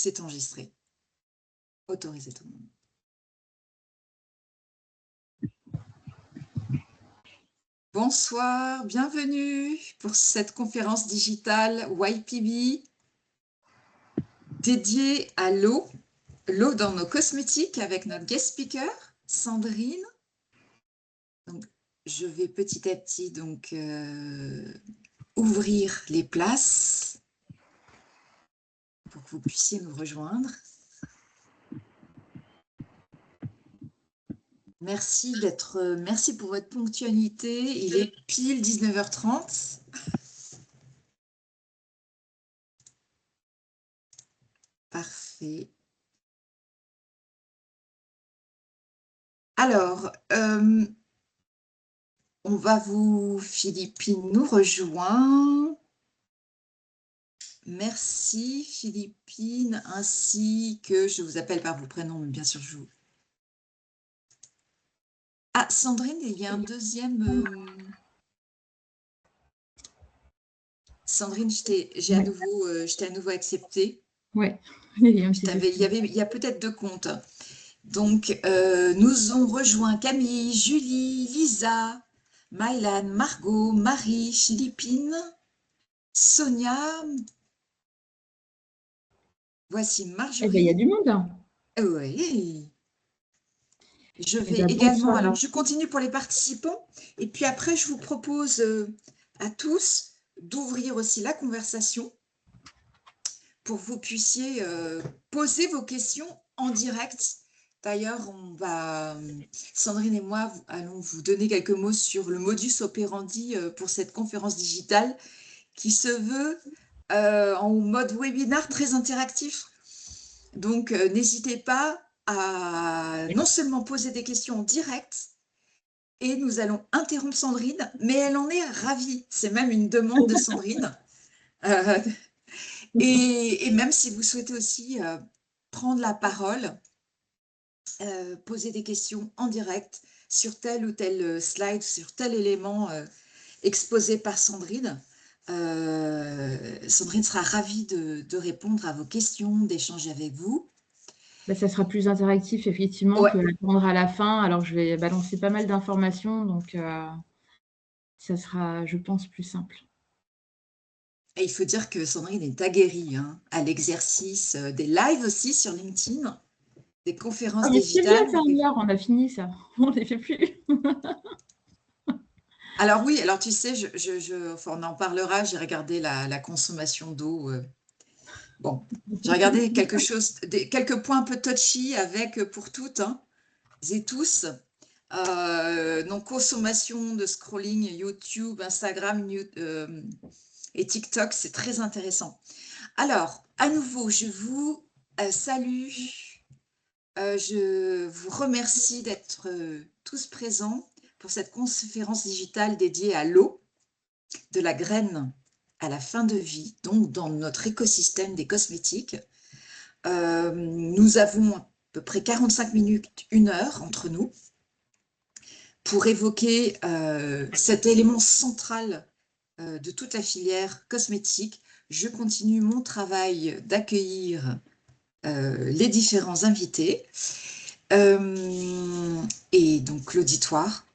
C'est enregistré. Autorisez tout le monde. Bonsoir, bienvenue pour cette conférence digitale YPB dédiée à l'eau dans nos cosmétiques avec notre guest speaker, Sandrine. Donc, je vais petit à petit donc, ouvrir les places pour que vous puissiez nous rejoindre. Merci pour votre ponctualité. Il est pile 19h30. Parfait. Alors, on va Philippine nous rejoint. Merci Philippine, ainsi que je vous appelle par vos prénoms, mais bien sûr je vous... Ah, Sandrine, il y a un deuxième... Sandrine, je t'ai à nouveau accepté. Oui, il y a un petit peu. Il y a peut-être deux comptes. Donc, nous ont rejoint Camille, Julie, Lisa, Mylan, Margot, Marie, Philippine, Sonia. Voici Marjorie. Eh bien, il y a du monde. Oui. Je vais ben, également, bonsoir. alors je continue pour les participants, et puis après je vous propose à tous d'ouvrir aussi la conversation pour que vous puissiez poser vos questions en direct. D'ailleurs, Sandrine et moi allons vous donner quelques mots sur le modus operandi pour cette conférence digitale qui se veut en mode webinar très interactif. Donc, n'hésitez pas à non seulement poser des questions en direct, et nous allons interrompre Sandrine, mais elle en est ravie. C'est même une demande de Sandrine. Et même si vous souhaitez aussi prendre la parole, poser des questions en direct sur tel ou tel slide, sur tel élément exposé par Sandrine, Sandrine sera ravie de répondre à vos questions, d'échanger avec vous. Ben, ça sera plus interactif, effectivement, Ouais. que répondre à la fin. Alors, je vais balancer pas mal d'informations, donc ça sera, je pense, plus simple. Et il faut dire que Sandrine est aguerrie à l'exercice des lives aussi sur LinkedIn, des conférences Mais c'est bien, digitales. ça, on a fini ça. On ne les fait plus. Alors oui, alors tu sais, enfin, on en parlera, j'ai regardé la consommation d'eau. Bon, j'ai regardé quelques points un peu touchy avec pour toutes et tous. Donc consommation de scrolling YouTube, Instagram et TikTok, c'est très intéressant. Alors, à nouveau, je vous salue. Je vous remercie d'être tous présents pour cette conférence digitale dédiée à l'eau, de la graine à la fin de vie, donc dans notre écosystème des cosmétiques. Nous avons à peu près 45 minutes, 1 heure entre nous pour évoquer cet élément central de toute la filière cosmétique. Je continue mon travail d'accueillir les différents invités et donc l'auditoire.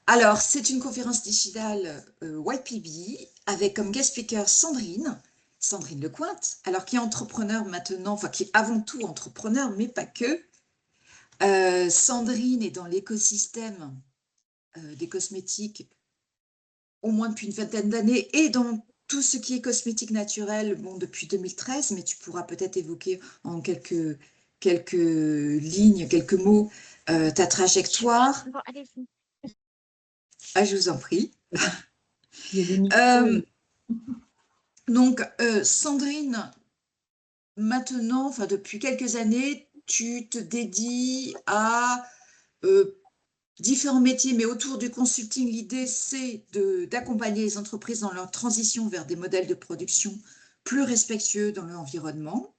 Alors, c'est une conférence digitale YPB avec comme guest speaker Sandrine Lecointe, alors qui est entrepreneur maintenant, enfin qui est avant tout entrepreneur, mais pas que. Sandrine est dans l'écosystème des cosmétiques au moins depuis une vingtaine d'années et dans tout ce qui est cosmétique naturel, bon, depuis 2013, mais tu pourras peut-être évoquer en quelques lignes, quelques mots, ta trajectoire. Bon, allez-y. Ah, je vous en prie. Il y a des micros. Donc, Sandrine, maintenant, enfin depuis quelques années, tu te dédies à différents métiers, mais autour du consulting, l'idée, c'est d'accompagner les entreprises dans leur transition vers des modèles de production plus respectueux dans l'environnement,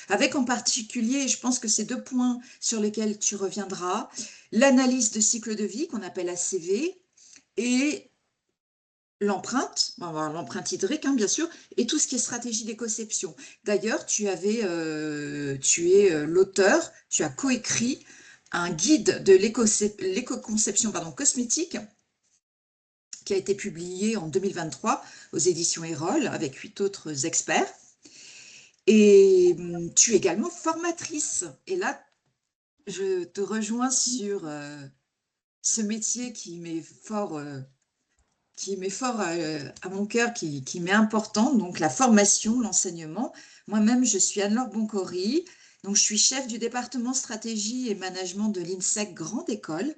avec en particulier, je pense que c'est 2 points sur lesquels tu reviendras, l'analyse de cycle de vie qu'on appelle ACV et l'empreinte, l'empreinte hydrique, hein, bien sûr, et tout ce qui est stratégie d'écoception. D'ailleurs, tu es l'auteur, tu as coécrit un guide de l'éco-conception cosmétique qui a été publié en 2023 aux éditions Erol avec 8 autres experts. Et tu es également formatrice. Et là, je te rejoins sur ce métier qui m'est fort à mon cœur, qui m'est important, donc la formation, l'enseignement. Moi-même, je suis Anne-Laure Boncory, donc je suis chef du département stratégie et management de l'INSEC Grande École,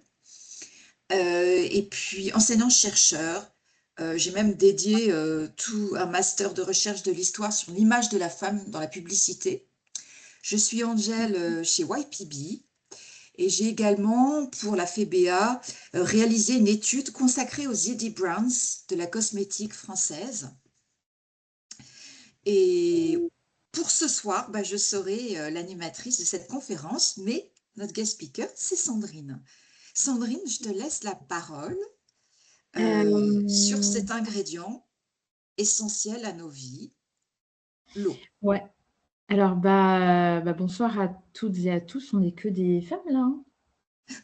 et puis enseignant-chercheur. J'ai même dédié tout un master de recherche de l'histoire sur l'image de la femme dans la publicité. Je suis Angèle chez YPB. Et j'ai également, pour la FEBA, réalisé une étude consacrée aux Eddy Browns de la cosmétique française. Et pour ce soir, je serai l'animatrice de cette conférence, mais notre guest speaker, c'est Sandrine. Sandrine, je te laisse la parole sur cet ingrédient essentiel à nos vies, l'eau. Ouais. Alors, bonsoir à toutes et à tous. On n'est que des femmes là. Hein.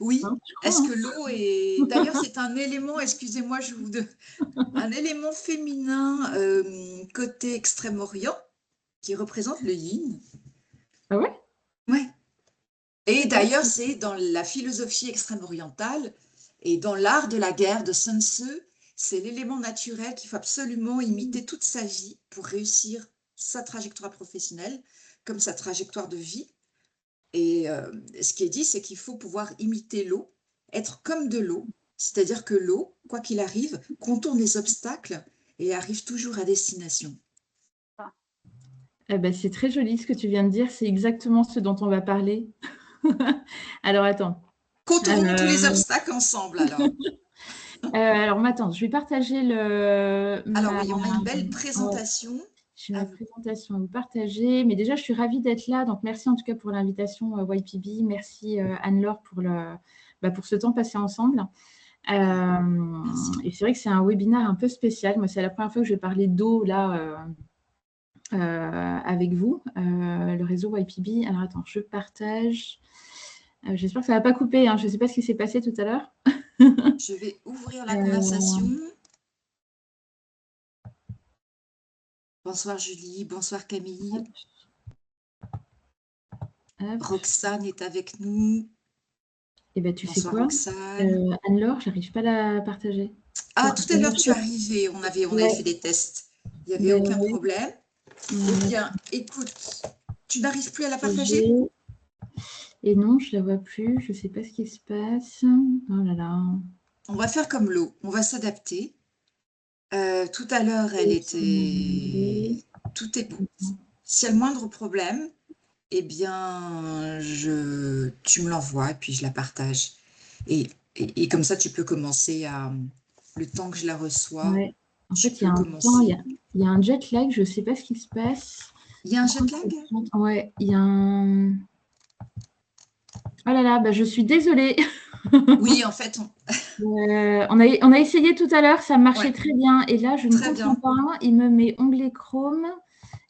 Oui, Je crois, est-ce hein. que l'eau est... D'ailleurs, c'est un élément, excusez-moi, un élément féminin côté Extrême-Orient qui représente le yin. Ah ouais? Ouais. Et d'ailleurs, c'est dans la philosophie extrême-orientale et dans l'art de la guerre de Sun Tzu, c'est l'élément naturel qu'il faut absolument imiter toute sa vie pour réussir sa trajectoire professionnelle comme sa trajectoire de vie. Et ce qui est dit, c'est qu'il faut pouvoir imiter l'eau, être comme de l'eau, c'est-à-dire que l'eau, quoi qu'il arrive, contourne les obstacles et arrive toujours à destination. C'est très joli ce que tu viens de dire. C'est exactement ce dont on va parler. Alors, attends. Contournons tous les obstacles ensemble, alors. Alors, attends, je vais partager Alors oui, on a une belle présentation. Ouais, j'ai ma présentation à vous partager. Mais déjà, je suis ravie d'être là. Donc, merci en tout cas pour l'invitation, YPB. Merci, Anne-Laure, pour ce temps passé ensemble. Et c'est vrai que c'est un webinaire un peu spécial. Moi, c'est la première fois que je vais parler d'eau, là, avec vous, le réseau YPB. Alors, attends, je partage. J'espère que ça ne va pas couper. Hein. Je ne sais pas ce qui s'est passé tout à l'heure. Je vais ouvrir la conversation. Bonsoir Julie, bonsoir Camille. Hop. Roxane est avec nous. Eh bien, tu bonsoir sais quoi, Anne-Laure, j'arrive pas à la partager. Ah, tout à l'heure, tu es arrivée. On avait fait des tests. Il n'y avait aucun problème. Eh bien, écoute, tu n'arrives plus à la partager? Et non, je ne la vois plus. Je ne sais pas ce qui se passe. Oh là là. On va faire comme l'eau. On va s'adapter. Tout à l'heure, elle était... Tout est bon. S'il y a le moindre problème, eh bien, tu me l'envoies et puis je la partage. Et comme ça, tu peux commencer à... Le temps que je la reçois, ouais. En fait, il y a un jet lag, je ne sais pas ce qui se passe. Il y a un jet lag? Ouais, il y a un... Oh là là, je suis désolée. Oui, en fait, on a essayé tout à l'heure, ça marchait très bien. Et là, je ne comprends pas. Il me met onglet Chrome.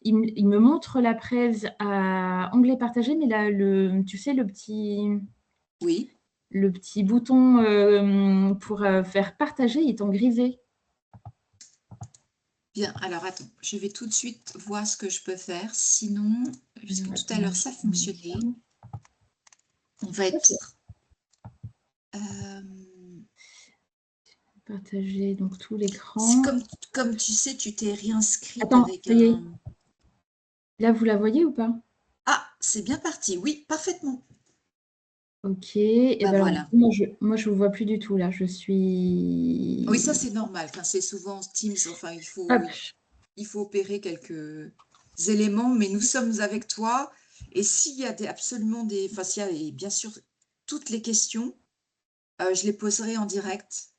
Il me montre la presse à onglet partagé, mais là, tu sais, le petit bouton pour faire partager, il est en grisé. Bien, alors attends, je vais tout de suite voir ce que je peux faire. Sinon, puisque tout à l'heure, ça fonctionnait, on va être... Partager donc tout l'écran. Comme tu sais, tu t'es réinscrite avec ça y est. Là, vous la voyez ou pas? Ah, c'est bien parti. Oui, parfaitement. Ok. Et voilà. Moi, je ne vous vois plus du tout. Là, je suis... Oui, ça, c'est normal. Enfin, c'est souvent Teams. Enfin, il faut opérer quelques éléments, mais nous sommes avec toi. Et s'il y a absolument des... Enfin, s'il y a, et bien sûr, toutes les questions, je les poserai en direct.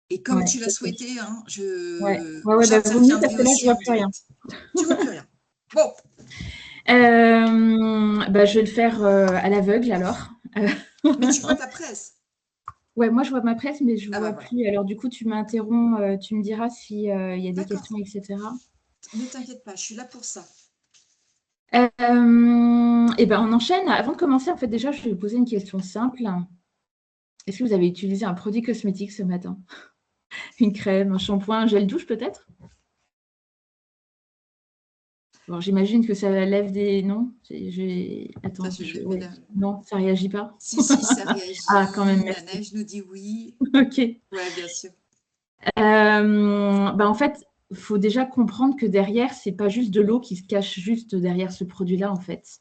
Et comme tu l'as souhaité, hein, j'interviendrai aussi en direct. Tu vois plus rien. Bon. Je vais le faire à l'aveugle alors. Mais tu vois ta presse. Ouais, moi, je vois ma presse, mais je ne vois voilà. plus. Alors, du coup, tu m'interromps, tu me diras s'il y a des questions, etc. Ne t'inquiète pas, je suis là pour ça. Et ben, on enchaîne. Avant de commencer, en fait, déjà, je vais vous poser une question simple. Est-ce que vous avez utilisé un produit cosmétique ce matin? Une crème, un shampoing, un gel douche, peut-être? Bon, j'imagine que ça lève des... Non? Attends, ouais. Non, ça ne réagit pas? Si, ça réagit. Ah, quand même, La neige nous dit oui. OK. Ouais, bien sûr. En fait, il faut déjà comprendre que derrière, ce n'est pas juste de l'eau qui se cache juste derrière ce produit-là, en fait.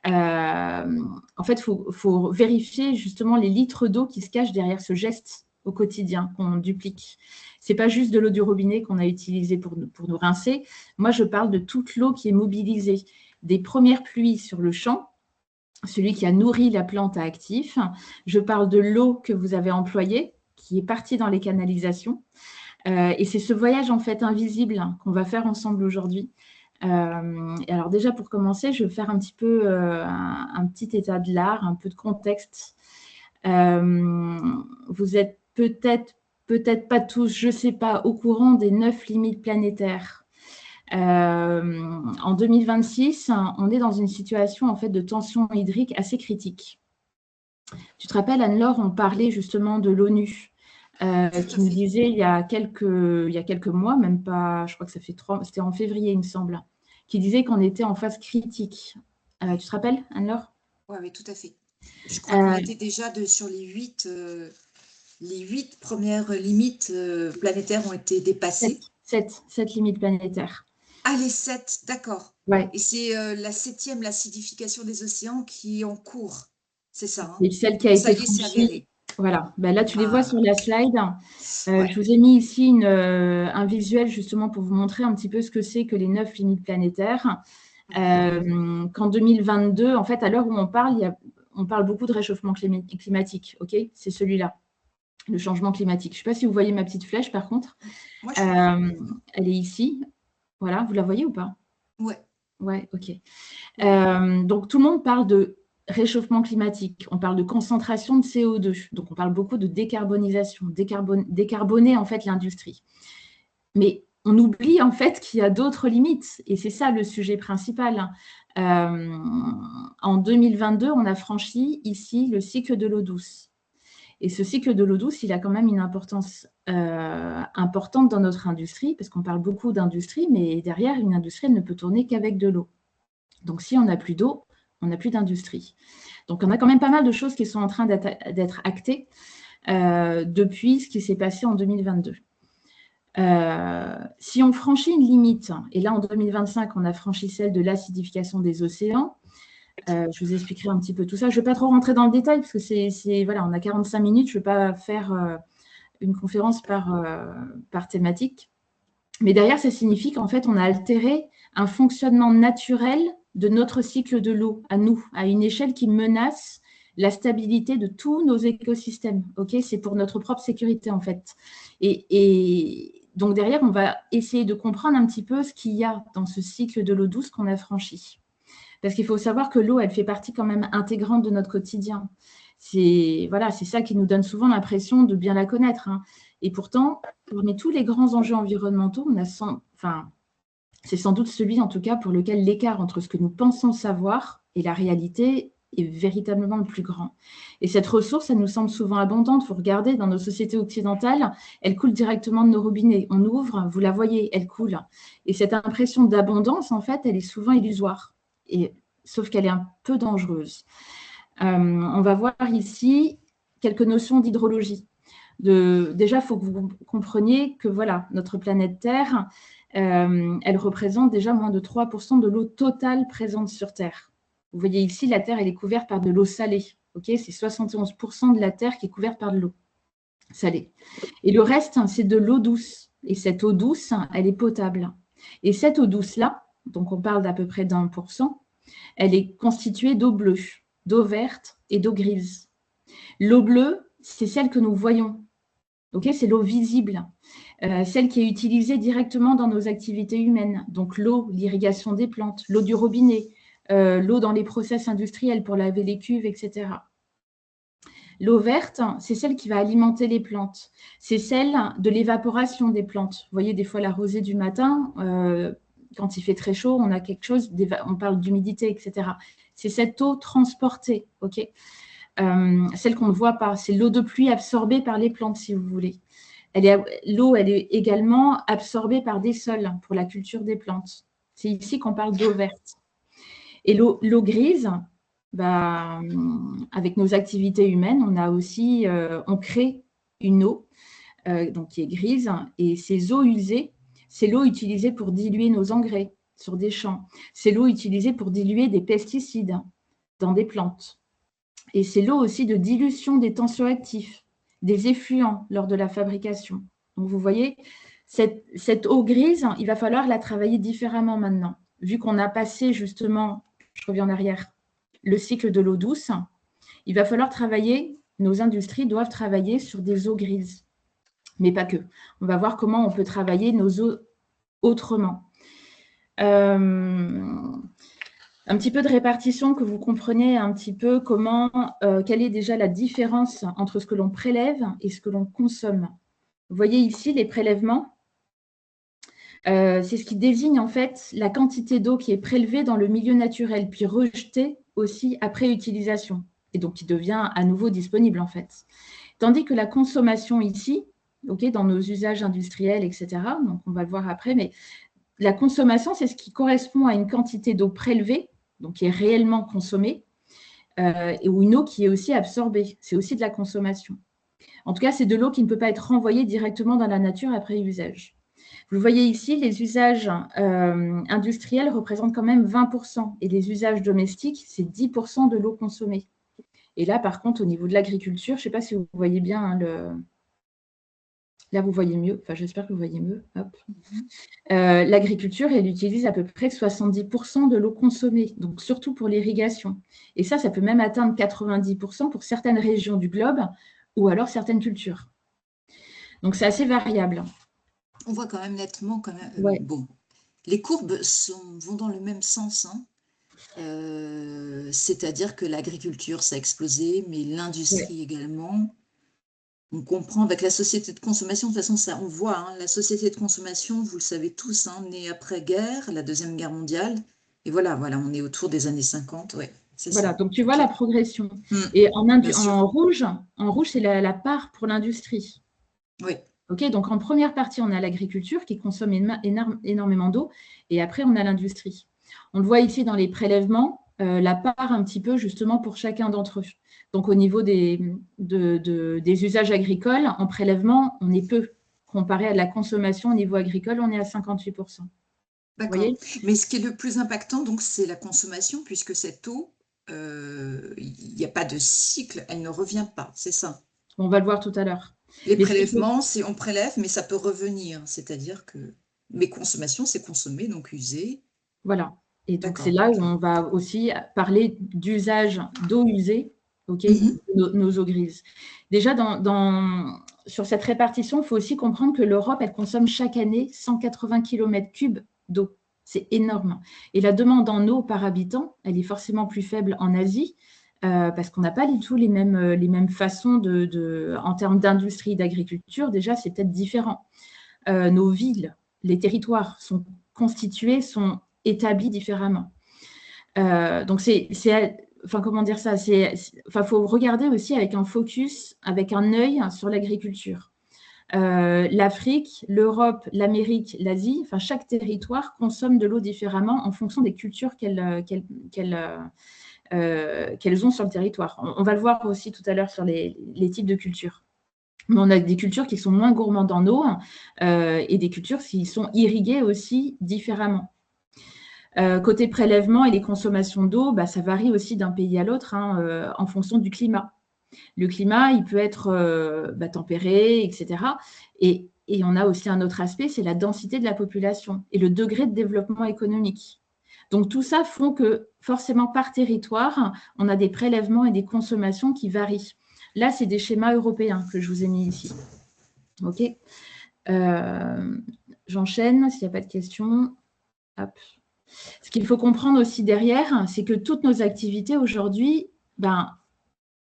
En fait, il faut vérifier justement les litres d'eau qui se cachent derrière ce geste au quotidien qu'on duplique. Ce n'est pas juste de l'eau du robinet qu'on a utilisée pour nous rincer. Moi, je parle de toute l'eau qui est mobilisée, des premières pluies sur le champ, celui qui a nourri la plante à actif. Je parle de l'eau que vous avez employée, qui est partie dans les canalisations. Et c'est ce voyage en fait invisible qu'on va faire ensemble aujourd'hui. Alors déjà pour commencer, je vais faire un petit peu un petit état de l'art, un peu de contexte. Vous êtes peut-être pas tous, je ne sais pas, au courant des 9 limites planétaires. En 2026, on est dans une situation en fait de tension hydrique assez critique. Tu te rappelles, Anne-Laure, on parlait justement de l'ONU. Qui nous disait il y a quelques mois, même pas, je crois que ça fait 3, c'était en février, il me semble, qui disait qu'on était en phase critique. Tu te rappelles, Anne-Laure? Oui, tout à fait. Je crois qu'on était déjà sur les 8 premières limites planétaires ont été dépassées. 7 limites planétaires. Ah, les 7, d'accord. Ouais. Et c'est la 7e, l'acidification des océans, qui est en cours. C'est ça, hein? Et celle qui a été franchie. Voilà, ben là tu les vois sur la slide. Je vous ai mis ici un visuel justement pour vous montrer un petit peu ce que c'est que les 9 limites planétaires. Qu'en 2022, en fait, à l'heure où on parle beaucoup de réchauffement climatique, ok? C'est celui-là, le changement climatique. Je ne sais pas si vous voyez ma petite flèche par contre. Moi, elle est ici. Voilà, vous la voyez ou pas? Ouais. Ouais, ok. Donc tout le monde parle de réchauffement climatique, on parle de concentration de CO2, donc on parle beaucoup de décarbonisation, décarboner en fait l'industrie. Mais on oublie en fait qu'il y a d'autres limites, et c'est ça le sujet principal. En 2022, on a franchi ici le cycle de l'eau douce. Et ce cycle de l'eau douce, il a quand même une importance importante dans notre industrie, parce qu'on parle beaucoup d'industrie, mais derrière, une industrie, elle ne peut tourner qu'avec de l'eau. Donc, si on n'a plus d'eau, on n'a plus d'industrie. Donc, on a quand même pas mal de choses qui sont en train d'être actées depuis ce qui s'est passé en 2022. Si on franchit une limite, et là, en 2025, on a franchi celle de l'acidification des océans, je vous expliquerai un petit peu tout ça. Je ne vais pas trop rentrer dans le détail, parce que voilà, on a 45 minutes, je ne vais pas faire une conférence par thématique. Mais derrière, ça signifie qu'en fait, on a altéré un fonctionnement naturel de notre cycle de l'eau, à nous, à une échelle qui menace la stabilité de tous nos écosystèmes. Okay, c'est pour notre propre sécurité, en fait. Et donc, derrière, on va essayer de comprendre un petit peu ce qu'il y a dans ce cycle de l'eau douce qu'on a franchi. Parce qu'il faut savoir que l'eau, elle fait partie quand même intégrante de notre quotidien. C'est ça qui nous donne souvent l'impression de bien la connaître, hein. Et pourtant, parmi tous les grands enjeux environnementaux, c'est sans doute celui, en tout cas, pour lequel l'écart entre ce que nous pensons savoir et la réalité est véritablement le plus grand. Et cette ressource, elle nous semble souvent abondante. Vous regardez, dans nos sociétés occidentales, elle coule directement de nos robinets. On ouvre, vous la voyez, elle coule. Et cette impression d'abondance, en fait, elle est souvent illusoire. Sauf qu'elle est un peu dangereuse. On va voir ici quelques notions d'hydrologie. Déjà, il faut que vous compreniez que voilà, notre planète Terre, elle représente déjà moins de 3% de l'eau totale présente sur Terre. Vous voyez ici, la Terre, elle est couverte par de l'eau salée. Okay, c'est 71% de la Terre qui est couverte par de l'eau salée. Et le reste, c'est de l'eau douce. Et cette eau douce, elle est potable. Et cette eau douce-là, donc on parle d'à peu près d'1%, elle est constituée d'eau bleue, d'eau verte et d'eau grise. L'eau bleue, c'est celle que nous voyons. Okay, c'est l'eau visible, celle qui est utilisée directement dans nos activités humaines. Donc l'eau, l'irrigation des plantes, l'eau du robinet, l'eau dans les process industriels pour laver les cuves, etc. L'eau verte, c'est celle qui va alimenter les plantes. C'est celle de l'évaporation des plantes. Vous voyez, des fois, la rosée du matin, quand il fait très chaud, on a quelque chose, on parle d'humidité, etc. C'est cette eau transportée, ok. Celle qu'on ne voit pas, c'est l'eau de pluie absorbée par les plantes, si vous voulez. L'eau, elle est également absorbée par des sols pour la culture des plantes. C'est ici qu'on parle d'eau verte. Et l'eau grise, bah, avec nos activités humaines, on crée une eau donc qui est grise. Et ces eaux usées, c'est l'eau utilisée pour diluer nos engrais sur des champs. C'est l'eau utilisée pour diluer des pesticides dans des plantes. Et c'est l'eau aussi de dilution des tensioactifs, des effluents lors de la fabrication. Donc, vous voyez, cette eau grise, il va falloir la travailler différemment maintenant. Vu qu'on a passé justement, je reviens en arrière, le cycle de l'eau douce, il va falloir travailler, nos industries doivent travailler sur des eaux grises. Mais pas que. On va voir comment on peut travailler nos eaux autrement. Un petit peu de répartition, que vous compreniez un petit peu quelle est déjà la différence entre ce que l'on prélève et ce que l'on consomme. Vous voyez ici les prélèvements. C'est ce qui désigne en fait la quantité d'eau qui est prélevée dans le milieu naturel, puis rejetée aussi après utilisation, et donc qui devient à nouveau disponible en fait. Tandis que la consommation ici, dans nos usages industriels, etc., donc on va le voir après, mais la consommation, c'est ce qui correspond à une quantité d'eau prélevée, donc qui est réellement consommée, ou une eau qui est aussi absorbée. C'est aussi de la consommation. En tout cas, c'est de l'eau qui ne peut pas être renvoyée directement dans la nature après usage. Vous voyez ici, les usages industriels représentent quand même 20%, et les usages domestiques, c'est 10% de l'eau consommée. Et là, par contre, au niveau de l'agriculture, je ne sais pas si vous voyez bien hein, Là, vous voyez mieux. Enfin, j'espère que vous voyez mieux. L'agriculture, elle utilise à peu près 70% de l'eau consommée, donc surtout pour l'irrigation. Et ça peut même atteindre 90% pour certaines régions du globe ou alors certaines cultures. Donc, c'est assez variable. On voit quand même nettement, ouais. Bon, les courbes vont dans le même sens. Hein. C'est-à-dire que l'agriculture, ça a explosé, mais l'industrie également. On comprend avec la société de consommation, de toute façon, ça, on voit, hein, la société de consommation, vous le savez tous, hein, née après-guerre, la Deuxième Guerre mondiale. Et voilà, on est autour des années 50. Ouais, voilà, ça. donc tu vois la progression. Et en rouge, c'est la part pour l'industrie. Oui. Donc, en première partie, on a l'agriculture qui consomme énormément d'eau. Et après, on a l'industrie. On le voit ici dans les prélèvements, la part un petit peu justement pour chacun d'entre eux. Donc, au niveau des usages agricoles, en prélèvement, on est peu. Comparé à la consommation au niveau agricole, on est à 58%. D'accord. Mais ce qui est le plus impactant, donc, c'est la consommation, puisque cette eau, il n'y a pas de cycle, elle ne revient pas, c'est ça? On va le voir tout à l'heure. Les prélèvements, c'est on prélève, mais ça peut revenir. C'est-à-dire que mes consommations, c'est consommer, donc user. Voilà. Et donc, c'est là où on va aussi parler d'usage d'eau usée, nos eaux grises. Déjà, sur cette répartition, il faut aussi comprendre que l'Europe, elle consomme chaque année 180 km3 d'eau. C'est énorme. Et la demande en eau par habitant, elle est forcément plus faible en Asie, parce qu'on n'a pas du tout les mêmes façons en termes d'industrie, d'agriculture. Déjà, c'est peut-être différent. Nos villes, les territoires sont constitués, sont établis différemment. Donc, comment dire ça, faut regarder aussi avec un focus, avec un œil sur l'agriculture. L'Afrique, l'Europe, l'Amérique, l'Asie, chaque territoire consomme de l'eau différemment en fonction des cultures qu'elles ont sur le territoire. On va le voir aussi tout à l'heure sur les types de cultures. Mais on a des cultures qui sont moins gourmandes en eau et des cultures qui sont irriguées aussi différemment. Côté prélèvement et les consommations d'eau, ça varie aussi d'un pays à l'autre en fonction du climat. Le climat, il peut être tempéré, etc. Et on a aussi un autre aspect, c'est la densité de la population et le degré de développement économique. Donc, tout ça font que forcément, par territoire, on a des prélèvements et des consommations qui varient. Là, c'est des schémas européens que je vous ai mis ici. OK. J'enchaîne, s'il n'y a pas de questions. Hop. Ce qu'il faut comprendre aussi derrière, c'est que toutes nos activités aujourd'hui,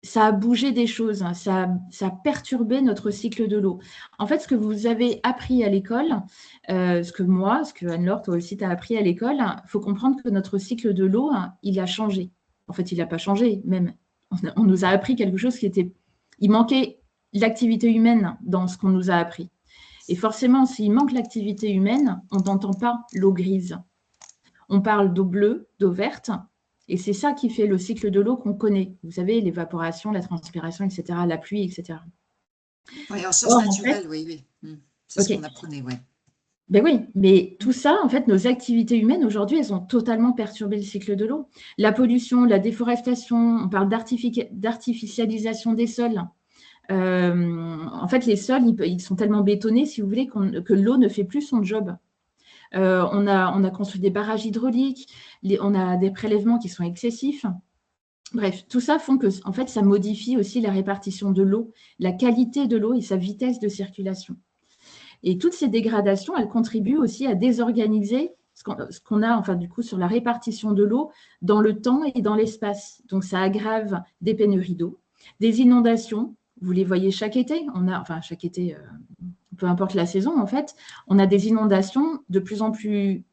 ça a bougé des choses, hein, ça a perturbé notre cycle de l'eau. En fait, ce que vous avez appris à l'école, ce que Anne-Laure, toi aussi, tu as appris à l'école, il faut comprendre que notre cycle de l'eau, hein, il a changé. En fait, il n'a pas changé, même. On nous a appris quelque chose qui était… Il manquait l'activité humaine dans ce qu'on nous a appris. Et forcément, s'il manque l'activité humaine, on n'entend pas l'eau grise. On parle d'eau bleue, d'eau verte, et c'est ça qui fait le cycle de l'eau qu'on connaît. Vous savez, l'évaporation, la transpiration, etc., la pluie, etc. Oui, en sciences naturelles, oui. C'est ce qu'on apprenait, oui. Ben oui, mais tout ça, en fait, nos activités humaines, aujourd'hui, elles ont totalement perturbé le cycle de l'eau. La pollution, la déforestation, on parle d'artificialisation des sols. En fait, les sols, ils sont tellement bétonnés, si vous voulez, que l'eau ne fait plus son job. On a construit des barrages hydrauliques, on a des prélèvements qui sont excessifs. Bref, tout ça font que, en fait, ça modifie aussi la répartition de l'eau, la qualité de l'eau et sa vitesse de circulation. Et toutes ces dégradations, elles contribuent aussi à désorganiser ce qu'on a, enfin, du coup, sur la répartition de l'eau dans le temps et dans l'espace. Donc, ça aggrave des pénuries d'eau, des inondations. Vous les voyez chaque été. Chaque été, peu importe la saison, en fait, on a des inondations de plus en plus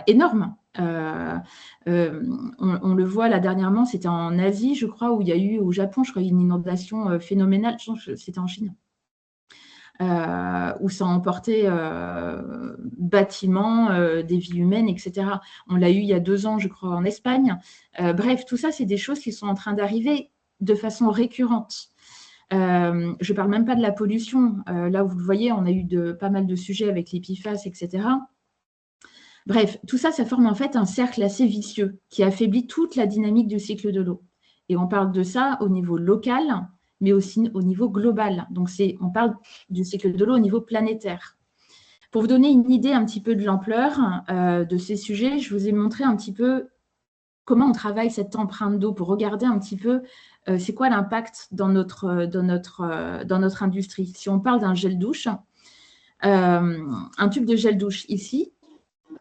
énormes. On le voit là dernièrement, c'était en Asie, je crois, où il y a eu, au Japon, je crois, une inondation phénoménale. C'était en Chine. Où ça a emporté bâtiments, des vies humaines, etc. On l'a eu il y a 2 ans, je crois, en Espagne. Bref, tout ça, c'est des choses qui sont en train d'arriver de façon récurrente. Je ne parle même pas de la pollution. Là, vous le voyez, on a eu pas mal de sujets avec les PFAS, etc. Bref, tout ça, ça forme en fait un cercle assez vicieux qui affaiblit toute la dynamique du cycle de l'eau. Et on parle de ça au niveau local, mais aussi au niveau global. Donc, on parle du cycle de l'eau au niveau planétaire. Pour vous donner une idée un petit peu de l'ampleur de ces sujets, je vous ai montré un petit peu comment on travaille cette empreinte d'eau pour regarder un petit peu c'est quoi l'impact dans notre industrie. Si on parle d'un gel douche, un tube de gel douche ici, vous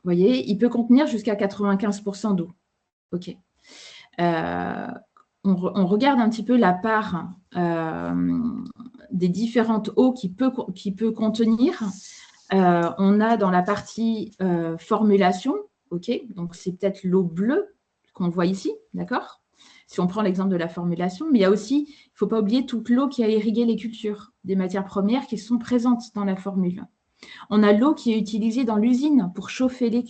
voyez, il peut contenir jusqu'à 95% d'eau. OK. On regarde un petit peu la part des différentes eaux qu'il peut contenir. On a dans la partie formulation, OK, donc c'est peut-être l'eau bleue qu'on voit ici, d'accord? Si on prend l'exemple de la formulation, mais il y a aussi, il ne faut pas oublier toute l'eau qui a irrigué les cultures, des matières premières qui sont présentes dans la formule. On a l'eau qui est utilisée dans l'usine pour chauffer les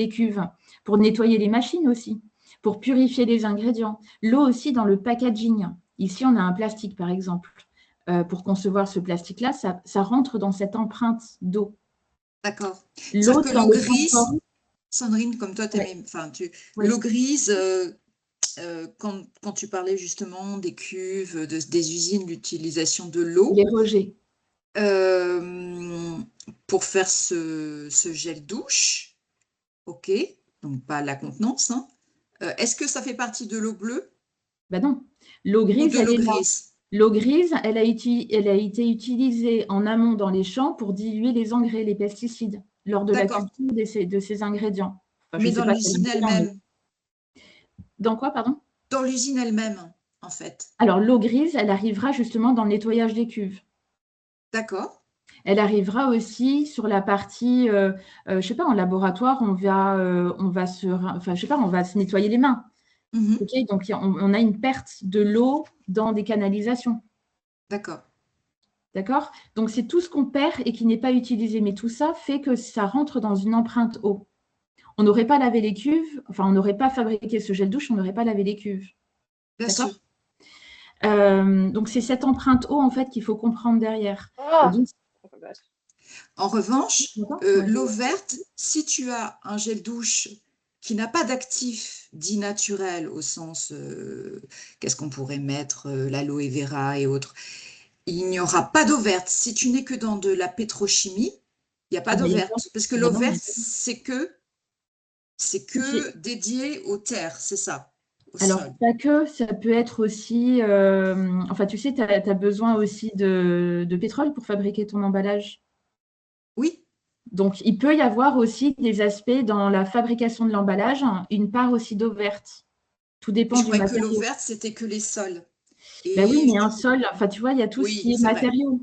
cuves, pour nettoyer les machines aussi, pour purifier les ingrédients. L'eau aussi dans le packaging. Ici, on a un plastique, par exemple. Pour concevoir ce plastique-là, ça rentre dans cette empreinte d'eau. D'accord. L'eau grise, Sandrine, comme toi, l'eau grise, quand tu parlais justement des cuves, des usines, l'utilisation de l'eau. Les rejets. Pour faire ce gel douche, ok, donc pas la contenance, hein. Est-ce que ça fait partie de l'eau bleue? Ben non, l'eau grise, elle est là. L'eau grise, elle a été utilisée en amont dans les champs pour diluer les engrais, les pesticides, lors de la culture de ces ingrédients. Mais dans l'usine elle-même? Dans quoi, pardon? Dans l'usine elle-même, en fait. Alors, l'eau grise, elle arrivera justement dans le nettoyage des cuves. D'accord. Elle arrivera aussi sur la partie, je ne sais pas, en laboratoire, on va se nettoyer les mains. Okay, donc, on a une perte de l'eau dans des canalisations. D'accord. D'accord? Donc, c'est tout ce qu'on perd et qui n'est pas utilisé. Mais tout ça fait que ça rentre dans une empreinte eau. On n'aurait pas lavé les cuves, on n'aurait pas fabriqué ce gel douche, on n'aurait pas lavé les cuves. Bien sûr. Donc, c'est cette empreinte eau, en fait, qu'il faut comprendre derrière. Donc, en revanche, l'eau verte, si tu as un gel douche qui n'a pas d'actif dit naturel au sens, qu'est-ce qu'on pourrait mettre, l'aloe vera et autres, il n'y aura pas d'eau verte. Si tu n'es que dans de la pétrochimie, il n'y a pas d'eau verte. Parce que l'eau verte, c'est que dédié aux terres, c'est ça. Alors, pas que, ça peut être aussi… tu sais, tu as besoin aussi de pétrole pour fabriquer ton emballage. Oui. Donc, il peut y avoir aussi des aspects dans la fabrication de l'emballage, une part aussi d'eau verte. Tout dépend du matériau. Je croyais que l'eau verte, c'était que les sols. Ben oui, mais un sol, enfin, tu vois, il y a tout ce qui est matériaux.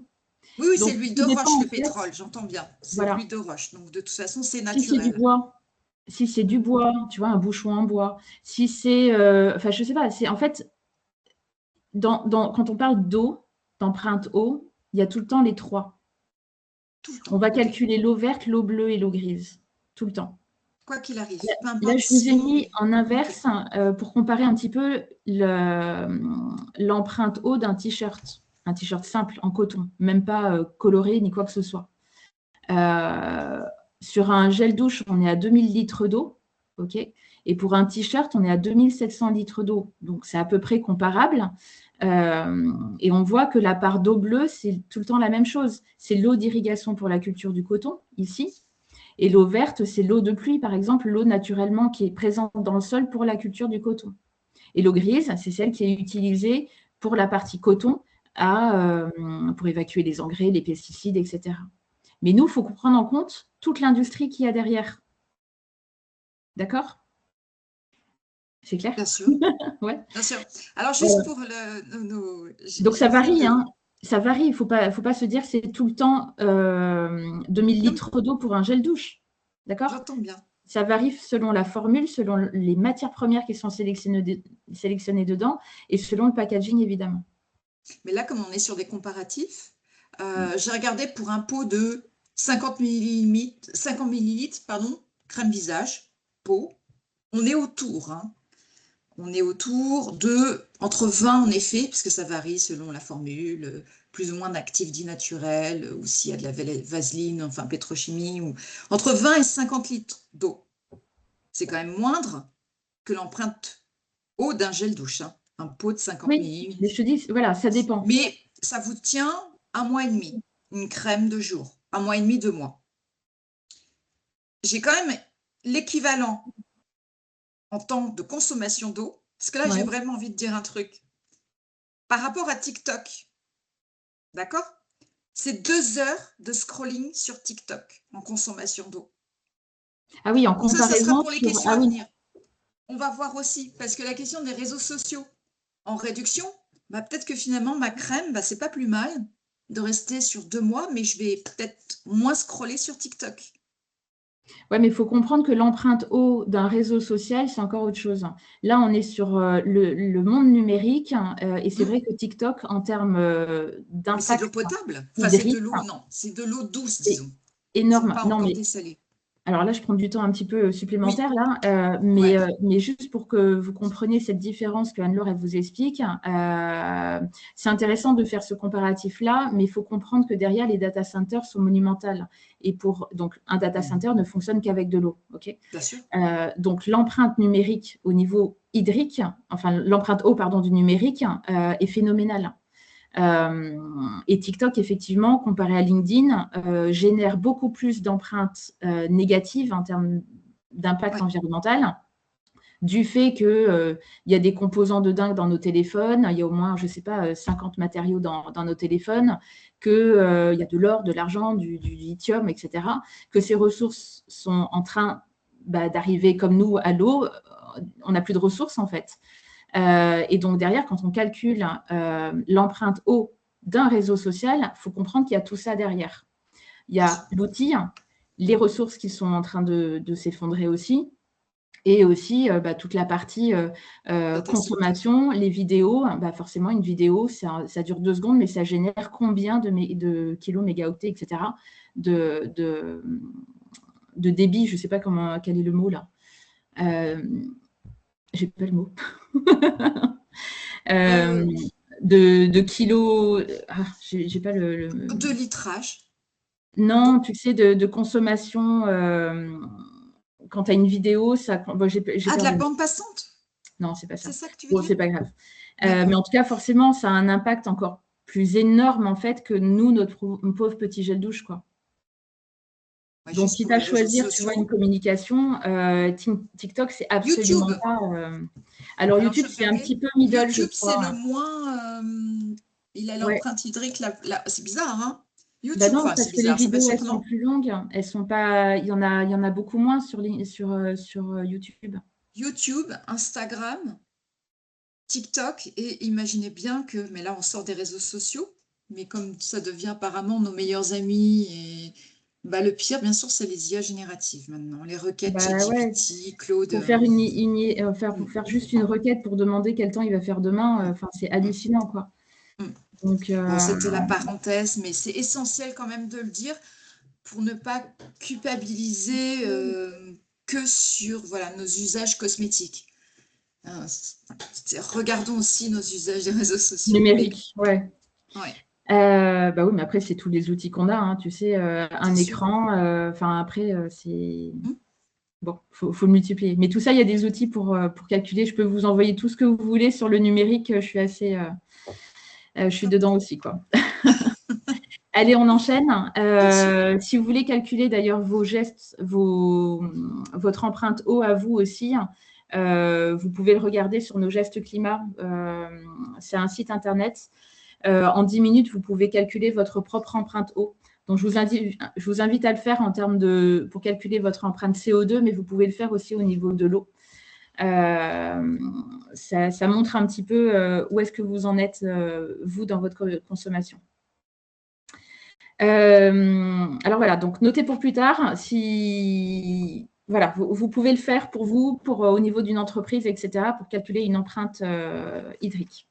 Oui, c'est l'huile de roche, le pétrole, j'entends bien. C'est voilà. l'huile de roche, donc de toute façon, c'est Si c'est naturel. du bois, si c'est du bois, tu vois, un bouchon en bois. Si c'est, enfin, je sais pas, c'est en fait, quand on parle d'eau, d'empreinte eau, il y a tout le temps les trois. Tout le temps. On va calculer l'eau verte, l'eau bleue et l'eau grise, tout le temps. Quoi qu'il arrive. Là, je vous ai mis en inverse pour comparer un petit peu l'empreinte eau d'un t-shirt. Un t-shirt simple, en coton, même pas coloré ni quoi que ce soit. Sur un gel douche, on est à 2000 litres d'eau. OK, et pour un t-shirt, on est à 2700 litres d'eau. Donc, c'est à peu près comparable. Et on voit que la part d'eau bleue, c'est tout le temps la même chose. C'est l'eau d'irrigation pour la culture du coton, ici. Et l'eau verte, c'est l'eau de pluie, par exemple, l'eau naturellement qui est présente dans le sol pour la culture du coton. Et l'eau grise, c'est celle qui est utilisée pour la partie coton pour évacuer les engrais, les pesticides, etc. Mais nous, il faut prendre en compte toute l'industrie qu'il y a derrière. D'accord? C'est clair? Bien sûr. Ouais. Bien sûr. Alors, juste pour Donc, ça varie, hein. Ça varie. Il ne faut pas se dire que c'est tout le temps 2000 litres d'eau pour un gel douche. D'accord? J'entends bien. Ça varie selon la formule, selon les matières premières qui sont sélectionnées dedans et selon le packaging, évidemment. Mais là, comme on est sur des comparatifs, j'ai regardé pour un pot de 50 millilitres, crème visage, pot. On est autour. Hein. On est autour de, entre 20 en effet, parce que ça varie selon la formule, plus ou moins d'actifs dits naturels, ou s'il y a de la vaseline, enfin pétrochimie, ou entre 20 et 50 litres d'eau. C'est quand même moindre que l'empreinte eau d'un gel douche, hein. Un pot de 50 millilitres. Mais je te dis, voilà, ça dépend. Mais ça vous tient 1 mois et demi, une crème de jour, 1 mois et demi, 2 mois. J'ai quand même l'équivalent en temps de consommation d'eau, parce que là, j'ai vraiment envie de dire un truc. Par rapport à TikTok, d'accord? C'est 2 heures de scrolling sur TikTok en consommation d'eau. Ah oui, en comparaison. Ça sera pour les questions à venir. On va voir aussi, parce que la question des réseaux sociaux en réduction, bah, peut-être que finalement, ma crème, bah, c'est pas plus mal de rester sur 2 mois, mais je vais peut-être moins scroller sur TikTok. Oui, mais il faut comprendre que l'empreinte eau d'un réseau social, c'est encore autre chose. Là, on est sur le monde numérique et c'est vrai que TikTok, en termes d'impact. C'est de l'eau potable. Enfin, c'est de l'eau, non, c'est de l'eau douce, disons. Énorme. Pas encore dessalée. Alors là, je prends du temps un petit peu supplémentaire, là, mais juste pour que vous compreniez cette différence que Anne-Laure, elle vous explique, c'est intéressant de faire ce comparatif-là, mais il faut comprendre que derrière, les data centers sont monumentales. Et donc, un data center ne fonctionne qu'avec de l'eau. Okay, bien sûr. Donc, l'empreinte numérique au niveau hydrique, enfin, l'empreinte eau, pardon, du numérique est phénoménale. Et TikTok, effectivement, comparé à LinkedIn, génère beaucoup plus d'empreintes négatives en termes d'impact environnemental, du fait qu'il y a des composants de dingue dans nos téléphones, il y a au moins, je ne sais pas, 50 matériaux dans nos téléphones, qu'il y a de l'or, de l'argent, du lithium, etc., que ces ressources sont en train d'arriver comme nous à l'eau, on n'a plus de ressources en fait. Et donc, derrière, quand on calcule l'empreinte eau d'un réseau social, il faut comprendre qu'il y a tout ça derrière. Il y a l'outil, les ressources qui sont en train de s'effondrer aussi, et aussi toute la partie consommation, les vidéos. Forcément, une vidéo, ça dure 2 secondes, mais ça génère combien de kilo-mégaoctets, etc., de débit, je ne sais pas quel est le mot là. J'ai pas le mot. De kilos. Ah, j'ai pas le. De litrage. Non, tu sais, de consommation. Quand tu as une vidéo, ça. Bon, de la bande passante? Non, c'est pas ça. C'est ça que tu veux dire? C'est pas grave. Mais en tout cas, forcément, ça a un impact encore plus énorme en fait que nous, notre pauvre petit gel douche, quoi. Ouais, donc, quitte à choisir, tu vois, une communication, TikTok, c'est absolument YouTube. pas. Alors, YouTube, c'est un petit peu middle. YouTube, c'est le moins. Il a l'empreinte hydrique. C'est bizarre, hein? YouTube, non, parce que les vidéos, elles sont plus longues. Elles sont pas. Il y en a beaucoup moins sur YouTube. YouTube, Instagram. TikTok, et imaginez bien que, mais là on sort des réseaux sociaux, mais comme ça devient apparemment nos meilleurs amis, et bah, le pire bien sûr c'est les IA génératives maintenant, les requêtes Bah ouais, ChatGPT, Claude. pour faire pour faire juste une requête pour demander quel temps il va faire demain, enfin c'est hallucinant quoi. Donc, bon, c'était la parenthèse, mais c'est essentiel quand même de le dire pour ne pas culpabiliser que sur voilà, nos usages cosmétiques. Regardons aussi nos usages des réseaux sociaux. numérique, ouais. Ouais. Bah oui, mais après, c'est tous les outils qu'on a, hein, tu sais, un écran, enfin après, c'est... Bon, faut le multiplier. Mais tout ça, il y a des outils pour calculer. Je peux vous envoyer tout ce que vous voulez sur le numérique. Je suis assez... je suis dedans aussi, quoi. Allez, on enchaîne. Si vous voulez calculer d'ailleurs vos gestes, votre empreinte eau à vous aussi, vous pouvez le regarder sur nos gestes climat. C'est un site internet. En 10 minutes, vous pouvez calculer votre propre empreinte eau. Donc, je vous invite à le faire en termes pour calculer votre empreinte CO2, mais vous pouvez le faire aussi au niveau de l'eau. Ça montre un petit peu où est-ce que vous en êtes, vous, dans votre consommation. Alors voilà, donc notez pour plus tard. Si voilà, vous pouvez le faire pour vous, au niveau d'une entreprise, etc., pour calculer une empreinte hydrique.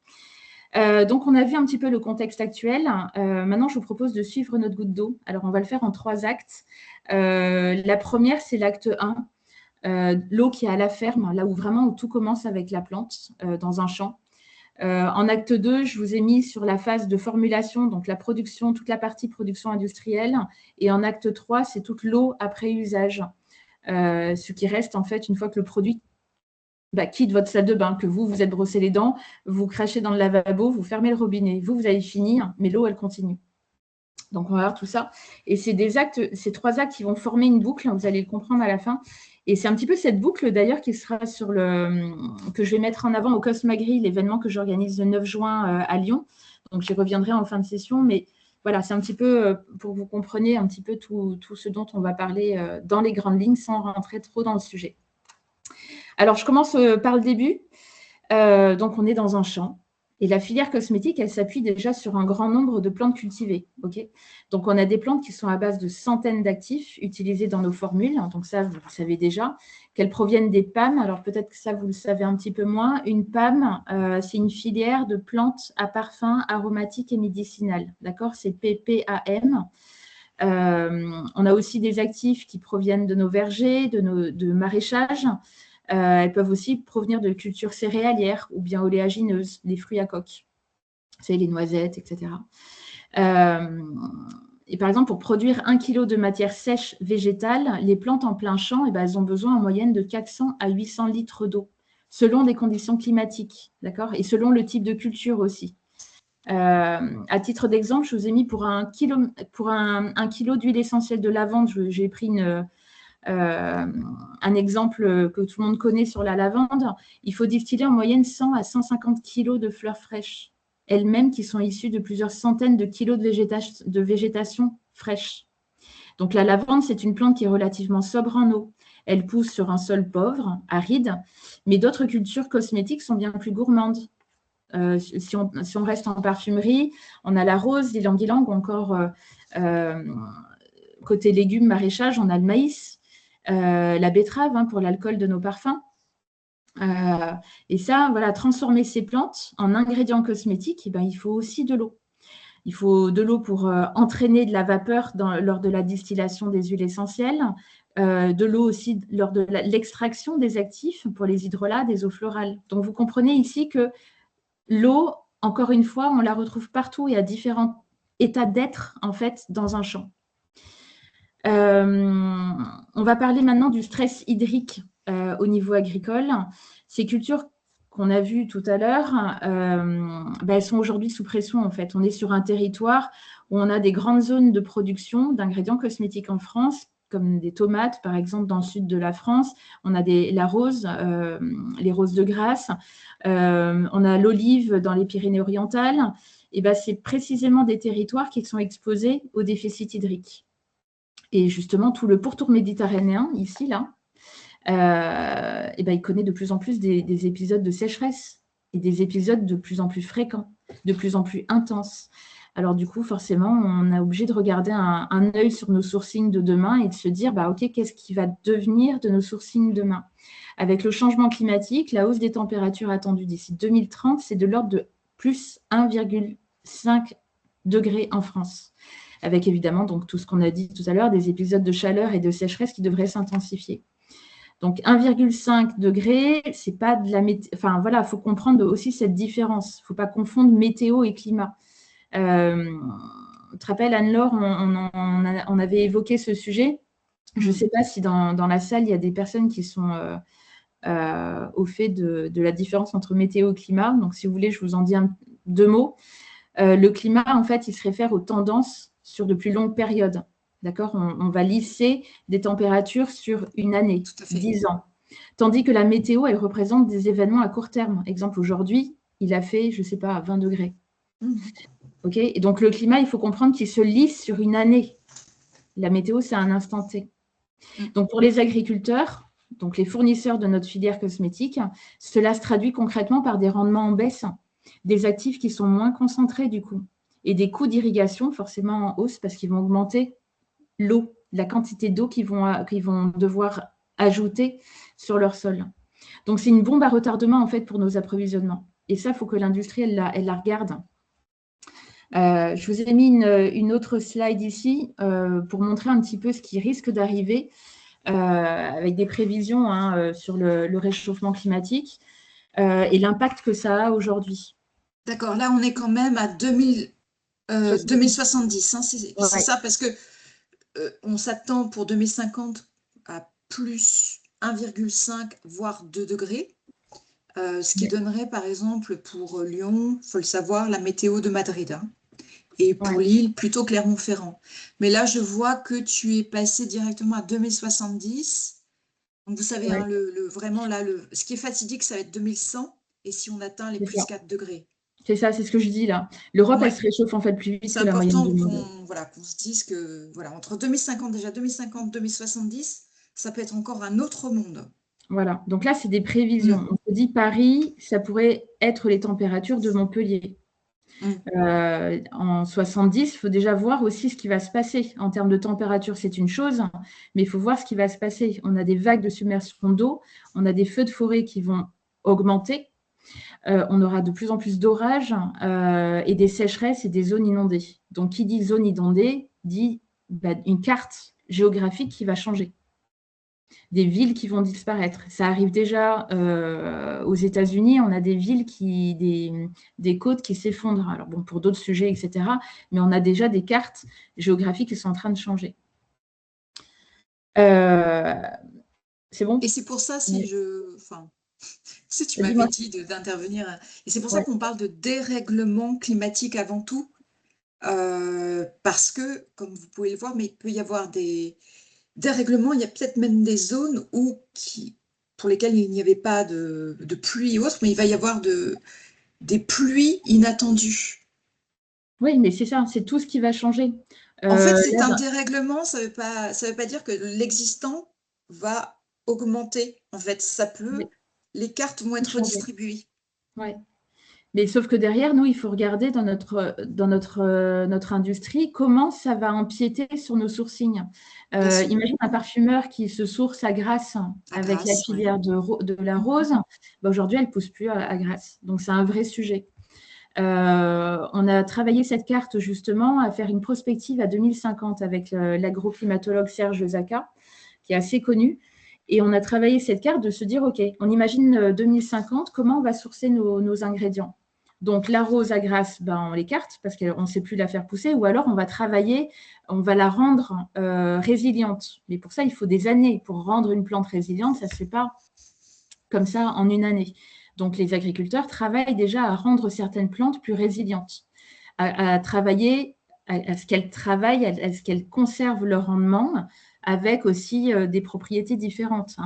Donc, on a vu un petit peu le contexte actuel. Maintenant, je vous propose de suivre notre goutte d'eau. Alors, on va le faire en 3 actes. La première, c'est l'acte 1, l'eau qui est à la ferme, là où vraiment tout commence avec la plante, dans un champ. En acte 2, je vous ai mis sur la phase de formulation, donc la production, toute la partie production industrielle. Et en acte 3, c'est toute l'eau après usage. Ce qui reste, en fait, une fois que le produit quitte votre salle de bain, que vous êtes brossé les dents, vous crachez dans le lavabo, vous fermez le robinet. Vous avez fini, mais l'eau, elle continue. Donc, on va voir tout ça. Et c'est ces 3 actes qui vont former une boucle. Vous allez le comprendre à la fin. Et c'est un petit peu cette boucle, d'ailleurs, qui sera que je vais mettre en avant au Cosmagri, l'événement que j'organise le 9 juin à Lyon. Donc, j'y reviendrai en fin de session. Mais voilà, c'est un petit peu pour que vous compreniez un petit peu tout ce dont on va parler dans les grandes lignes sans rentrer trop dans le sujet. Alors, je commence par le début. Donc, on est dans un champ. Et la filière cosmétique, elle s'appuie déjà sur un grand nombre de plantes cultivées. Okay, donc, on a des plantes qui sont à base de centaines d'actifs utilisés dans nos formules. Donc, ça, vous le savez déjà. Qu'elles proviennent des PAM. Alors, peut-être que ça, vous le savez un petit peu moins. Une PAM, c'est une filière de plantes à parfum aromatique et médicinal. D'accord, c'est PPAM. On a aussi des actifs qui proviennent de nos vergers, de maraîchage. Elles peuvent aussi provenir de cultures céréalières ou bien oléagineuses, les fruits à coque, c'est les noisettes, etc. Et par exemple, pour produire 1 kg de matière sèche végétale, les plantes en plein champ, elles ont besoin en moyenne de 400 à 800 litres d'eau, selon des conditions climatiques, d'accord, et selon le type de culture aussi. À titre d'exemple, je vous ai mis pour un kilo d'huile essentielle de lavande, j'ai pris un exemple que tout le monde connaît sur la lavande, il faut distiller en moyenne 100 à 150 kg de fleurs fraîches, elles-mêmes qui sont issues de plusieurs centaines de kilos de végétation fraîche. Donc la lavande, c'est une plante qui est relativement sobre en eau. Elle pousse sur un sol pauvre, aride, mais d'autres cultures cosmétiques sont bien plus gourmandes. Si on reste en parfumerie, on a la rose, l'ylang-ylang, ou encore côté légumes, maraîchage, on a le maïs. La betterave pour l'alcool de nos parfums. Et ça, voilà, transformer ces plantes en ingrédients cosmétiques, il faut aussi de l'eau. Il faut de l'eau pour entraîner de la vapeur lors de la distillation des huiles essentielles, de l'eau aussi lors de l'extraction des actifs pour les hydrolats, des eaux florales. Donc, vous comprenez ici que l'eau, encore une fois, on la retrouve partout et à différents états d'être, en fait, dans un champ. On va parler maintenant du stress hydrique au niveau agricole. Ces cultures qu'on a vues tout à l'heure, elles sont aujourd'hui sous pression en fait. On est sur un territoire où on a des grandes zones de production d'ingrédients cosmétiques en France, comme des tomates par exemple dans le sud de la France. On a la rose, les roses de Grasse. On a l'olive dans les Pyrénées-Orientales. Et c'est précisément des territoires qui sont exposés au déficit hydrique. Et justement, tout le pourtour méditerranéen, ici, là, il connaît de plus en plus des épisodes de sécheresse. et des épisodes de plus en plus fréquents, de plus en plus intenses. Alors du coup, forcément, on est obligé de regarder un œil sur nos sourcings de demain et de se dire, bah, OK, qu'est-ce qui va devenir de nos sourcings demain? Avec le changement climatique, la hausse des températures attendues d'ici 2030, c'est de l'ordre de plus 1,5 degrés en France. Avec évidemment donc, tout ce qu'on a dit tout à l'heure, des épisodes de chaleur et de sécheresse qui devraient s'intensifier. Donc 1,5 degré, c'est pas de la météo. Enfin voilà, il faut comprendre aussi cette différence. Il ne faut pas confondre météo et climat. Tu te rappelles, Anne-Laure, on avait évoqué ce sujet. Je ne sais pas si dans la salle, il y a des personnes qui sont au fait de la différence entre météo et climat. Donc, si vous voulez, je vous en dis deux mots. Le climat, en fait, il se réfère aux tendances sur de plus longues périodes. D'accord ? On va lisser des températures sur une année, 10 ans. Tandis que la météo, elle représente des événements à court terme. Exemple, aujourd'hui, il a fait, je ne sais pas, 20 degrés. OK ? Et donc, le climat, il faut comprendre qu'il se lisse sur une année. La météo, c'est un instant T. Donc, pour les agriculteurs, donc les fournisseurs de notre filière cosmétique, cela se traduit concrètement par des rendements en baisse, des actifs qui sont moins concentrés du coup, et des coûts d'irrigation forcément en hausse parce qu'ils vont augmenter l'eau, la quantité d'eau qu'ils vont devoir ajouter sur leur sol. Donc, c'est une bombe à retardement en fait pour nos approvisionnements. Et ça, il faut que l'industrie, elle la regarde. Je vous ai mis une autre slide ici pour montrer un petit peu ce qui risque d'arriver avec des prévisions sur le réchauffement climatique et l'impact que ça a aujourd'hui. D'accord, là on est quand même à 2070, hein, c'est ça, parce que on s'attend pour 2050 à plus 1,5 voire 2 degrés, ce qui donnerait par exemple pour Lyon, il faut le savoir, la météo de Madrid. Hein. Et pour Lille, plutôt Clermont-Ferrand. Mais là, je vois que tu es passé directement à 2070. Donc, vous savez, hein, vraiment, là, ce qui est fatidique, ça va être 2100. Et si on atteint les plus 4 degrés. C'est ça, c'est ce que je dis là. L'Europe, elle se réchauffe en fait plus vite que la moyenne du monde. C'est important qu'on se dise que, voilà, entre 2050, déjà 2050, 2070, ça peut être encore un autre monde. Voilà, donc là, c'est des prévisions. On se dit Paris, ça pourrait être les températures de Montpellier. En 70, il faut déjà voir aussi ce qui va se passer. En termes de température, c'est une chose, mais il faut voir ce qui va se passer. On a des vagues de submersion d'eau, on a des feux de forêt qui vont augmenter, on aura de plus en plus d'orages et des sécheresses et des zones inondées. Donc, qui dit zone inondée, dit une carte géographique qui va changer. Des villes qui vont disparaître. Ça arrive déjà aux États-Unis, on a des villes des côtes qui s'effondrent. Alors bon, pour d'autres sujets, etc. Mais on a déjà des cartes géographiques qui sont en train de changer. C'est bon ? Et c'est pour ça, si tu m'avais dit d'intervenir, et c'est pour ça qu'on parle de dérèglement climatique avant tout, parce que, comme vous pouvez le voir, mais il peut y avoir des dérèglements, il y a peut-être même des zones pour lesquelles il n'y avait pas de pluie ou autre, mais il va y avoir des pluies inattendues. Oui, mais c'est ça, c'est tout ce qui va changer. En fait, c'est un dérèglement, ça veut pas dire que l'existant va augmenter. En fait, les cartes vont être redistribuées. Ouais. Mais sauf que derrière, nous, il faut regarder dans notre industrie comment ça va empiéter sur nos sourcings. Imagine un parfumeur qui se source à Grasse avec la filière de la rose. Aujourd'hui, elle ne pousse plus à Grasse. Donc, c'est un vrai sujet. On a travaillé cette carte justement à faire une prospective à 2050 avec l'agroclimatologue Serge Zaka, qui est assez connu. Et on a travaillé cette carte de se dire, OK, on imagine 2050, comment on va sourcer nos ingrédients. Donc, la rose à Grasse, on l'écarte parce qu'on ne sait plus la faire pousser, ou alors on va travailler, on va la rendre résiliente. Mais pour ça, il faut des années. Pour rendre une plante résiliente, ça ne se fait pas comme ça en une année. Donc, les agriculteurs travaillent déjà à rendre certaines plantes plus résilientes, à travailler, à ce qu'elles travaillent, à ce qu'elles conservent leur rendement, avec aussi des propriétés différentes.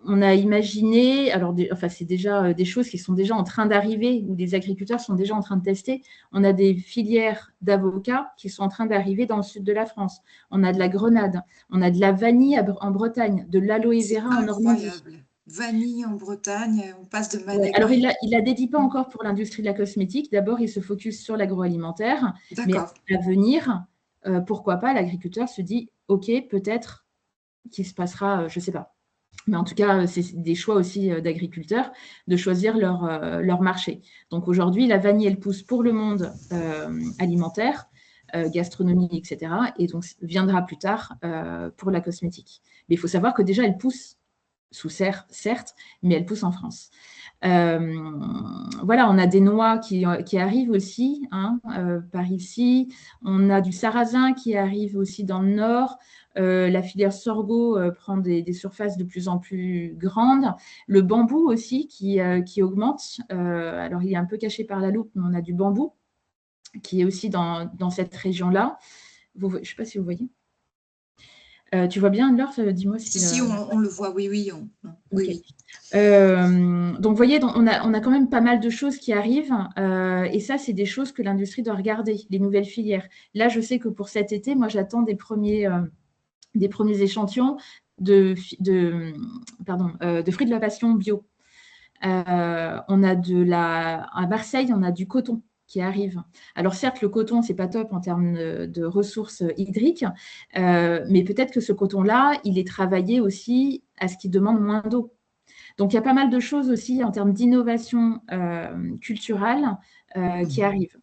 On a imaginé, c'est déjà des choses qui sont déjà en train d'arriver, où des agriculteurs sont déjà en train de tester. On a des filières d'avocats qui sont en train d'arriver dans le sud de la France. On a de la grenade, on a de la vanille en Bretagne, de l'aloe vera en Normandie. vanille en Bretagne, on passe de Ouais, alors, Madagascar. il la dédie pas encore pour l'industrie de la cosmétique. D'abord, il se focus sur l'agroalimentaire. Mais D'accord. à venir, pourquoi pas, l'agriculteur se dit, OK, peut-être qu'il se passera, je ne sais pas. Mais en tout cas, c'est des choix aussi d'agriculteurs de choisir leur marché. Donc aujourd'hui, la vanille, elle pousse pour le monde alimentaire, gastronomie, etc. Et donc, viendra plus tard pour la cosmétique. Mais il faut savoir que déjà, elle pousse sous serre, certes, mais elle pousse en France. Voilà, on a des noix qui arrivent aussi par ici. On a du sarrasin qui arrive aussi dans le nord. La filière sorgho prend des surfaces de plus en plus grandes. Le bambou aussi qui augmente. Alors, il est un peu caché par la loupe, mais on a du bambou qui est aussi dans cette région-là. Je ne sais pas si vous voyez. Tu vois bien, Laure, dis-moi si… Si, on le voit, oui, oui. Okay. Donc, vous voyez, on a quand même pas mal de choses qui arrivent. Et ça, c'est des choses que l'industrie doit regarder, les nouvelles filières. Là, je sais que pour cet été, moi, j'attends des premiers échantillons de fruits de la passion bio. On a à Marseille, on a du coton qui arrive. Alors certes, le coton, c'est pas top en termes de ressources hydriques, mais peut-être que ce coton-là, il est travaillé aussi à ce qu'il demande moins d'eau. Donc, il y a pas mal de choses aussi en termes d'innovation culturelle qui arrivent.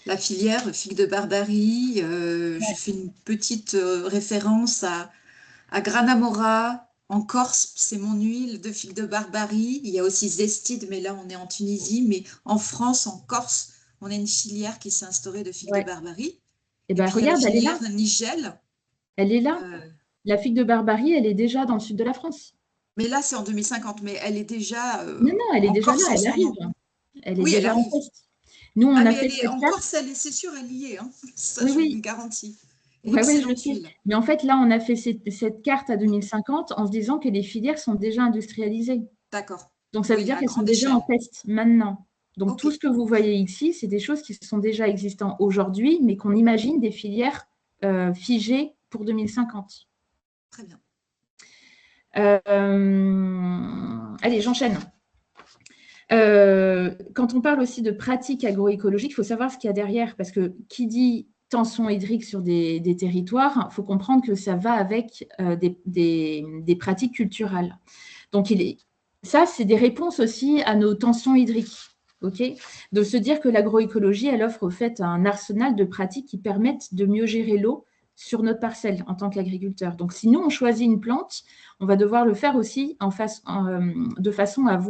La filière figue de Barbarie, je fais une petite référence à Granamora, en Corse, c'est mon huile de figue de Barbarie. Il y a aussi Zestide, mais là, on est en Tunisie. Mais en France, en Corse, on a une filière qui s'est instaurée de figue de Barbarie. Et puis, il y a la regarde, filière Nigel. Elle est là. La figue de Barbarie, elle est déjà dans le sud de la France. Mais là, c'est en 2050, mais elle est déjà non, elle est en déjà Corse là, en elle ce arrive. moment. Elle est Oui, elle déjà en arrive. test. Nous, on a fait cette en carte. Corse, c'est sûr, elle y est. Hein. Ça, Oui, je vous le oui. garantis. Oui, je Excellente sais. huile. Mais en fait, là, on a fait cette carte à 2050 en se disant que les filières sont déjà industrialisées. D'accord. Donc, ça veut Oui, dire à qu'elles sont grande déjà en échelle. test maintenant. Donc, Ok. tout ce que vous voyez ici, c'est des choses qui sont déjà existantes aujourd'hui, mais qu'on imagine des filières figées pour 2050. Très bien. Allez, j'enchaîne. Quand on parle aussi de pratiques agroécologiques, il faut savoir ce qu'il y a derrière, parce que qui dit tension hydrique sur des territoires, il faut comprendre que ça va avec des pratiques culturelles. Donc, ça, c'est des réponses aussi à nos tensions hydriques. Okay, de se dire que l'agroécologie, elle offre au fait un arsenal de pratiques qui permettent de mieux gérer l'eau sur notre parcelle en tant qu'agriculteur. Donc, si nous, on choisit une plante, on va devoir le faire aussi de façon à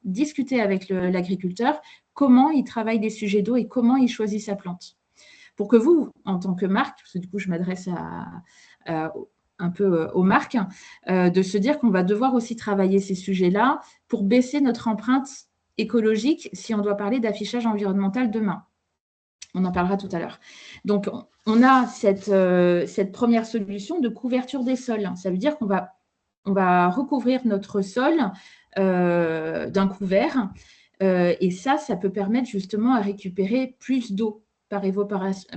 discuter avec l'agriculteur comment il travaille des sujets d'eau et comment il choisit sa plante. Pour que vous, en tant que marque, parce que du coup, je m'adresse un peu aux marques, de se dire qu'on va devoir aussi travailler ces sujets-là pour baisser notre empreinte écologique si on doit parler d'affichage environnemental demain. On en parlera tout à l'heure. Donc, on a cette première solution de couverture des sols. Ça veut dire qu'on va recouvrir notre sol d'un couvert. Et ça peut permettre justement à récupérer plus d'eau par évaporation,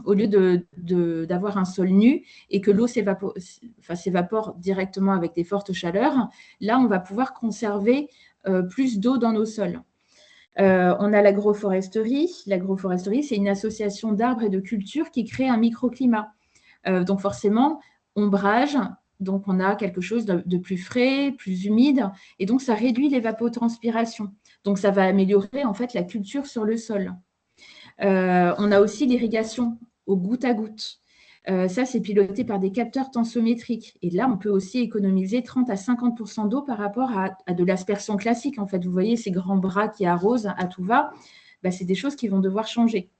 au lieu d'avoir un sol nu et que l'eau s'évapore directement avec des fortes chaleurs. Là, on va pouvoir conserver plus d'eau dans nos sols. On a l'agroforesterie. L'agroforesterie, c'est une association d'arbres et de cultures qui crée un microclimat. Donc forcément, ombrage, donc on a quelque chose de plus frais, plus humide, et donc ça réduit l'évapotranspiration. Donc ça va améliorer en fait la culture sur le sol. On a aussi l'irrigation au goutte à goutte. Ça, c'est piloté par des capteurs tensiométriques. Et là, on peut aussi économiser 30 à 50% d'eau par rapport à de l'aspersion classique. En fait, vous voyez ces grands bras qui arrosent à tout va, c'est des choses qui vont devoir changer.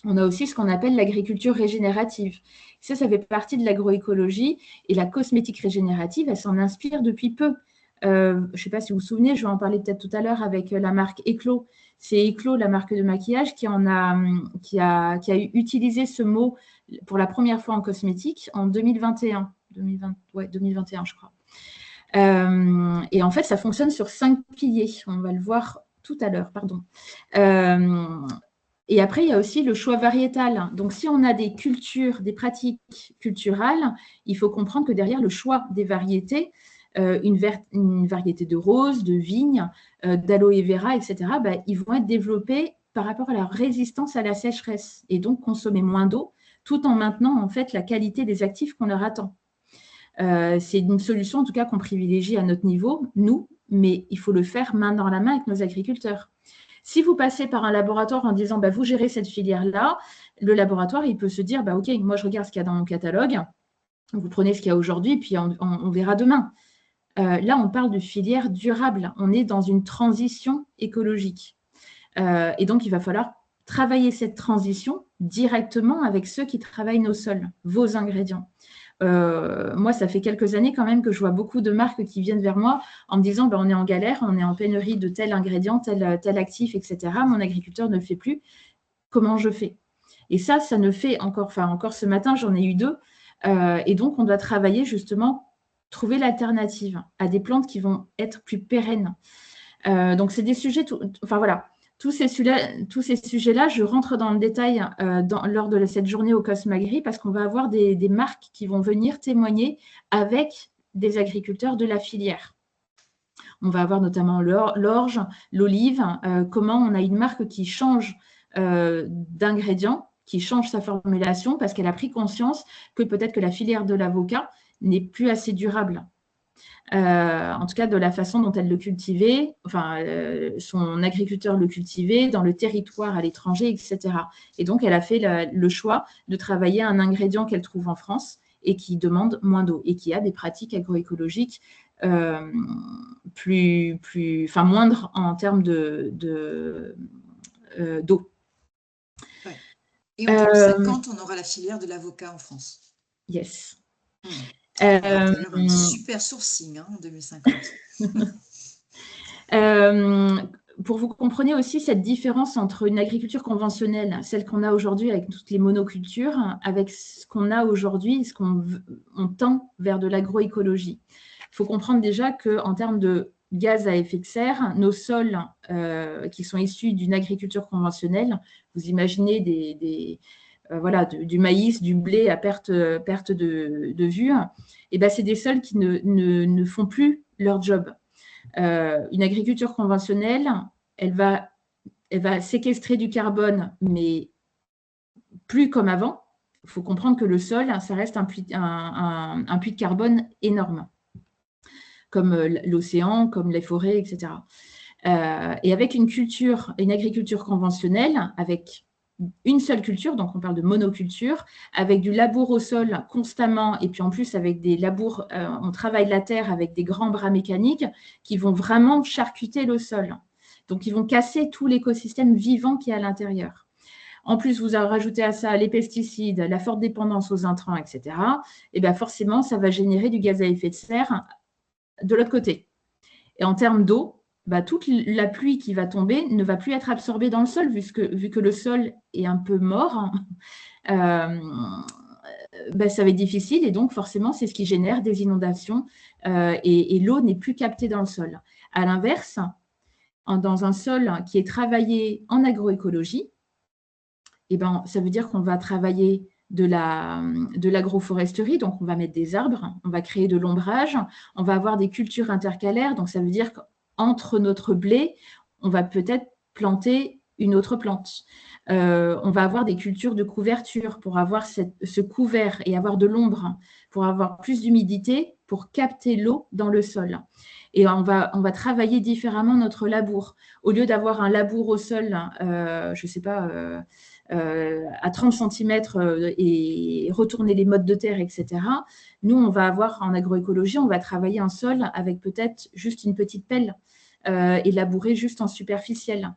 On a aussi ce qu'on appelle l'agriculture régénérative. Ça fait partie de l'agroécologie. Et la cosmétique régénérative, elle s'en inspire depuis peu. Je ne sais pas si vous vous souvenez, je vais en parler peut-être tout à l'heure avec la marque Eclos. C'est Eclos, la marque de maquillage, qui a utilisé ce mot pour la première fois en cosmétique en 2021. 2021, je crois. Et en fait, ça fonctionne sur 5 piliers. On va le voir tout à l'heure, pardon. Et après, il y a aussi le choix variétal. Donc, si on a des cultures, des pratiques culturelles, il faut comprendre que derrière le choix des variétés, une variété de roses, de vignes, d'aloe vera, etc., ils vont être développés par rapport à leur résistance à la sécheresse et donc consommer moins d'eau tout en maintenant en fait la qualité des actifs qu'on leur attend. C'est une solution en tout cas qu'on privilégie à notre niveau, nous, mais il faut le faire main dans la main avec nos agriculteurs. Si vous passez par un laboratoire en disant vous gérez cette filière-là, le laboratoire il peut se dire ok, moi je regarde ce qu'il y a dans mon catalogue, vous prenez ce qu'il y a aujourd'hui, puis on verra demain. Là, on parle de filière durable. On est dans une transition écologique. Et donc, il va falloir travailler cette transition directement avec ceux qui travaillent nos sols, vos ingrédients. Moi, ça fait quelques années quand même que je vois beaucoup de marques qui viennent vers moi en me disant on est en galère, on est en pénurie de tel ingrédient, tel actif, etc. Mon agriculteur ne le fait plus. Comment je fais? Et ça ne fait encore ce matin, j'en ai eu 2. Et donc, on doit travailler justement, trouver l'alternative à des plantes qui vont être plus pérennes. Donc, c'est des sujets, voilà, tous ces sujets-là, je rentre dans le détail lors de cette journée au Cosmagri parce qu'on va avoir des marques qui vont venir témoigner avec des agriculteurs de la filière. On va avoir notamment l'orge, l'olive, comment on a une marque qui change d'ingrédients, qui change sa formulation parce qu'elle a pris conscience que peut-être que la filière de l'avocat n'est plus assez durable. En tout cas, de la façon dont elle le cultivait, son agriculteur le cultivait dans le territoire à l'étranger, etc. Et donc, elle a fait le choix de travailler un ingrédient qu'elle trouve en France et qui demande moins d'eau et qui a des pratiques agroécologiques moindres en termes d'eau. Ouais. Et en 2050, on aura la filière de l'avocat en France. Yes. D'ailleurs, un super sourcing en 2050. Pour vous compreniez aussi cette différence entre une agriculture conventionnelle, celle qu'on a aujourd'hui avec toutes les monocultures, avec ce qu'on a aujourd'hui, ce qu'on tend vers de l'agroécologie. Il faut comprendre déjà qu'en termes de gaz à effet de serre, nos sols qui sont issus d'une agriculture conventionnelle, vous imaginez du maïs, du blé à perte de vue, et c'est des sols qui ne font plus leur job. Une agriculture conventionnelle, elle va séquestrer du carbone, mais plus comme avant. Il faut comprendre que le sol, ça reste un puits de carbone énorme, comme l'océan, comme les forêts, etc. Et avec une agriculture conventionnelle, avec une seule culture, donc on parle de monoculture, avec du labour au sol constamment, et puis en plus avec des labours, on travaille la terre avec des grands bras mécaniques qui vont vraiment charcuter le sol. Donc, ils vont casser tout l'écosystème vivant qui est à l'intérieur. En plus, vous rajoutez à ça les pesticides, la forte dépendance aux intrants, etc. Et bien forcément, ça va générer du gaz à effet de serre de l'autre côté. Et en termes d'eau, toute la pluie qui va tomber ne va plus être absorbée dans le sol, vu que le sol est un peu mort. Ça va être difficile et donc forcément, c'est ce qui génère des inondations et l'eau n'est plus captée dans le sol. À l'inverse, dans un sol qui est travaillé en agroécologie, ça veut dire qu'on va travailler de l'agroforesterie, donc on va mettre des arbres, on va créer de l'ombrage, on va avoir des cultures intercalaires, donc ça veut dire qu'entre notre blé, on va peut-être planter une autre plante. On va avoir des cultures de couverture pour avoir ce couvert et avoir de l'ombre, pour avoir plus d'humidité, pour capter l'eau dans le sol. Et on va travailler différemment notre labour. Au lieu d'avoir un labour au sol, je ne sais pas, à 30 cm et retourner les mottes de terre, etc. Nous, on va avoir en agroécologie, on va travailler un sol avec peut-être juste une petite pelle et labourer juste en superficiel.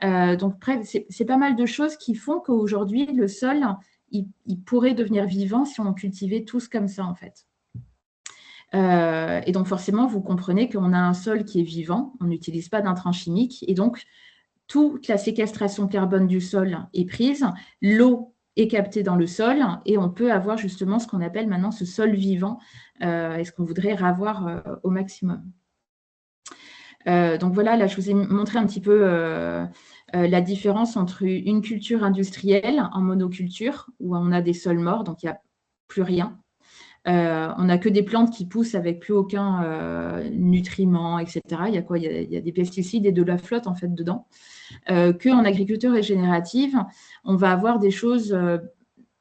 Donc, c'est pas mal de choses qui font qu'aujourd'hui, le sol, il pourrait devenir vivant si on cultivait tous comme ça, en fait. Et donc, forcément, vous comprenez qu'on a un sol qui est vivant, on n'utilise pas d'intrants chimiques, et donc, toute la séquestration carbone du sol est prise, l'eau est captée dans le sol, et on peut avoir justement ce qu'on appelle maintenant ce sol vivant, et ce qu'on voudrait avoir au maximum. Donc voilà, là, je vous ai montré un petit peu la différence entre une culture industrielle en monoculture, où on a des sols morts, donc il n'y a plus rien, On n'a que des plantes qui poussent avec plus aucun nutriment, etc. Il y a quoi? Il y a des pesticides et de la flotte en fait dedans. Qu'en agriculture régénérative, on va avoir des choses,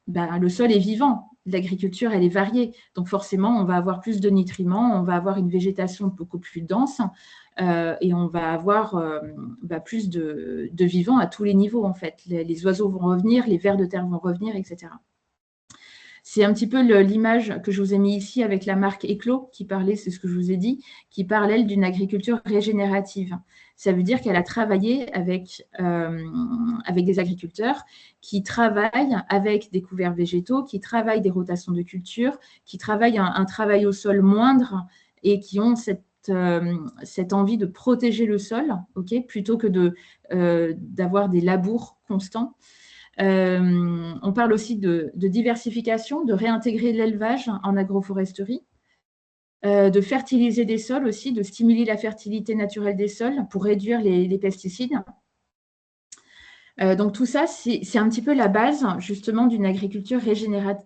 le sol est vivant, l'agriculture elle est variée, donc forcément on va avoir plus de nutriments, on va avoir une végétation beaucoup plus dense et on va avoir plus de vivants à tous les niveaux en fait. Les oiseaux vont revenir, les vers de terre vont revenir, etc. C'est un petit peu l'image que je vous ai mis ici avec la marque Eclos qui parlait, c'est ce que je vous ai dit, qui parle, elle, d'une agriculture régénérative. Ça veut dire qu'elle a travaillé avec des agriculteurs qui travaillent avec des couverts végétaux, qui travaillent des rotations de culture, qui travaillent un travail au sol moindre et qui ont cette envie de protéger le sol, plutôt que d'avoir des labours constants. On parle aussi de diversification, de réintégrer l'élevage en agroforesterie, de fertiliser des sols aussi, de stimuler la fertilité naturelle des sols pour réduire les pesticides. Donc tout ça, c'est un petit peu la base justement d'une agriculture régénérative.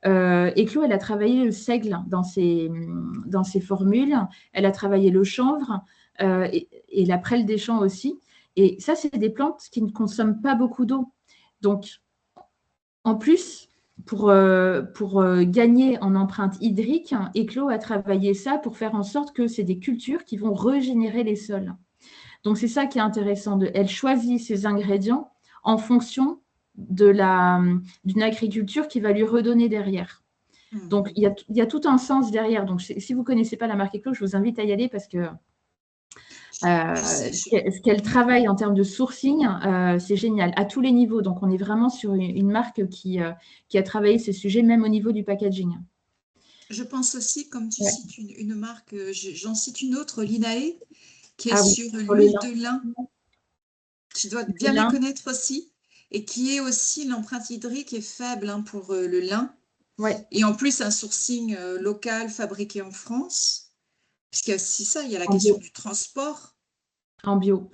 Eclos, elle a travaillé le seigle dans ses formules, elle a travaillé le chanvre et la prêle des champs aussi. Et ça, c'est des plantes qui ne consomment pas beaucoup d'eau. Donc, en plus, pour gagner en empreinte hydrique, Eclos a travaillé ça pour faire en sorte que c'est des cultures qui vont régénérer les sols. Donc, c'est ça qui est intéressant. Elle choisit ses ingrédients en fonction d'une agriculture qui va lui redonner derrière. Donc, il y a tout un sens derrière. Donc, si vous ne connaissez pas la marque Eclos, je vous invite à y aller parce que ce qu'elle travaille en termes de sourcing, c'est génial, à tous les niveaux. Donc, on est vraiment sur une marque qui a travaillé ces sujets, même au niveau du packaging. Je pense aussi, comme tu cites une marque, j'en cite une autre, Linae, qui est sur l'huile de lin. Tu dois bien les connaître aussi. Et qui est aussi, l'empreinte hydrique est faible pour le lin. Ouais. Et en plus, un sourcing local fabriqué en France. Parce qu'il y a aussi ça, il y a la question du transport. En bio.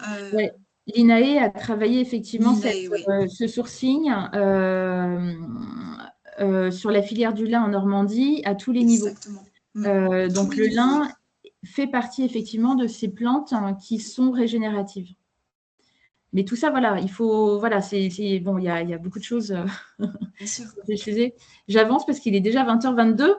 Linae a travaillé effectivement ce sourcing sur la filière du lin en Normandie à tous les niveaux. Donc le lin fait partie effectivement de ces plantes qui sont régénératives. Mais tout ça, voilà, il faut, voilà, bon, il y a beaucoup de choses. Bien sûr. J'avance parce qu'il est déjà 20h22.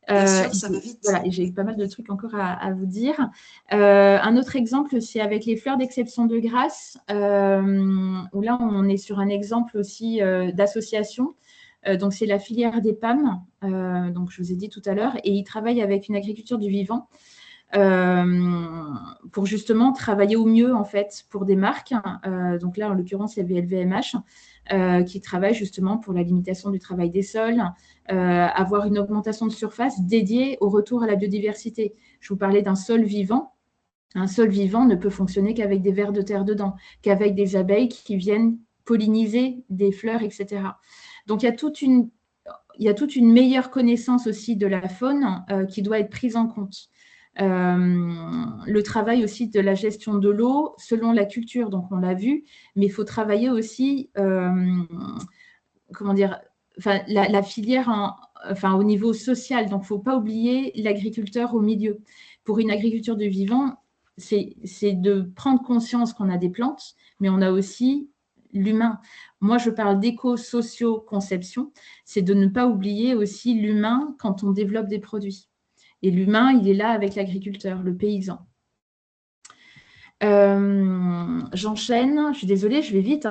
Bien sûr, ça va vite. Voilà, et j'ai pas mal de trucs encore à vous dire. Un autre exemple, c'est avec les fleurs d'exception de grâce, où là, on est sur un exemple aussi d'association. Donc, c'est la filière des PAM, donc je vous ai dit tout à l'heure, et ils travaillent avec une agriculture du vivant pour justement travailler au mieux, en fait, pour des marques. Donc là, en l'occurrence, il y avait LVMH, qui travaille justement pour la limitation du travail des sols, avoir une augmentation de surface dédiée au retour à la biodiversité. Je vous parlais d'un sol vivant. Un sol vivant ne peut fonctionner qu'avec des vers de terre dedans, qu'avec des abeilles qui viennent polliniser des fleurs, etc. Donc, il y a toute une meilleure connaissance aussi de la faune qui doit être prise en compte. Le travail aussi de la gestion de l'eau selon la culture, donc on l'a vu, mais il faut travailler aussi, comment dire, la filière au niveau social. Donc, il ne faut pas oublier l'agriculteur au milieu. Pour une agriculture de vivant, c'est de prendre conscience qu'on a des plantes, mais on a aussi l'humain. Moi, je parle d'éco-socio-conception, c'est de ne pas oublier aussi l'humain quand on développe des produits. Et l'humain, il est là avec l'agriculteur, le paysan. J'enchaîne, je suis désolée, je vais vite.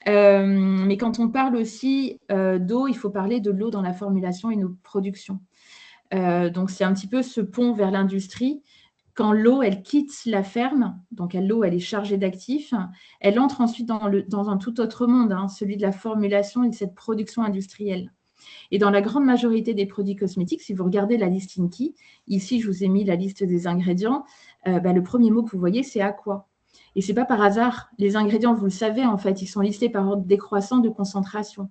Mais quand on parle aussi d'eau, il faut parler de l'eau dans la formulation et nos productions. Donc, c'est un petit peu ce pont vers l'industrie. Quand l'eau, elle quitte la ferme, donc l'eau, elle est chargée d'actifs, elle entre ensuite dans un tout autre monde, celui de la formulation et de cette production industrielle. Et dans la grande majorité des produits cosmétiques, si vous regardez la liste INCI, ici, je vous ai mis la liste des ingrédients, le premier mot que vous voyez, c'est aqua. Et ce n'est pas par hasard. Les ingrédients, vous le savez, en fait, ils sont listés par ordre décroissant de concentration.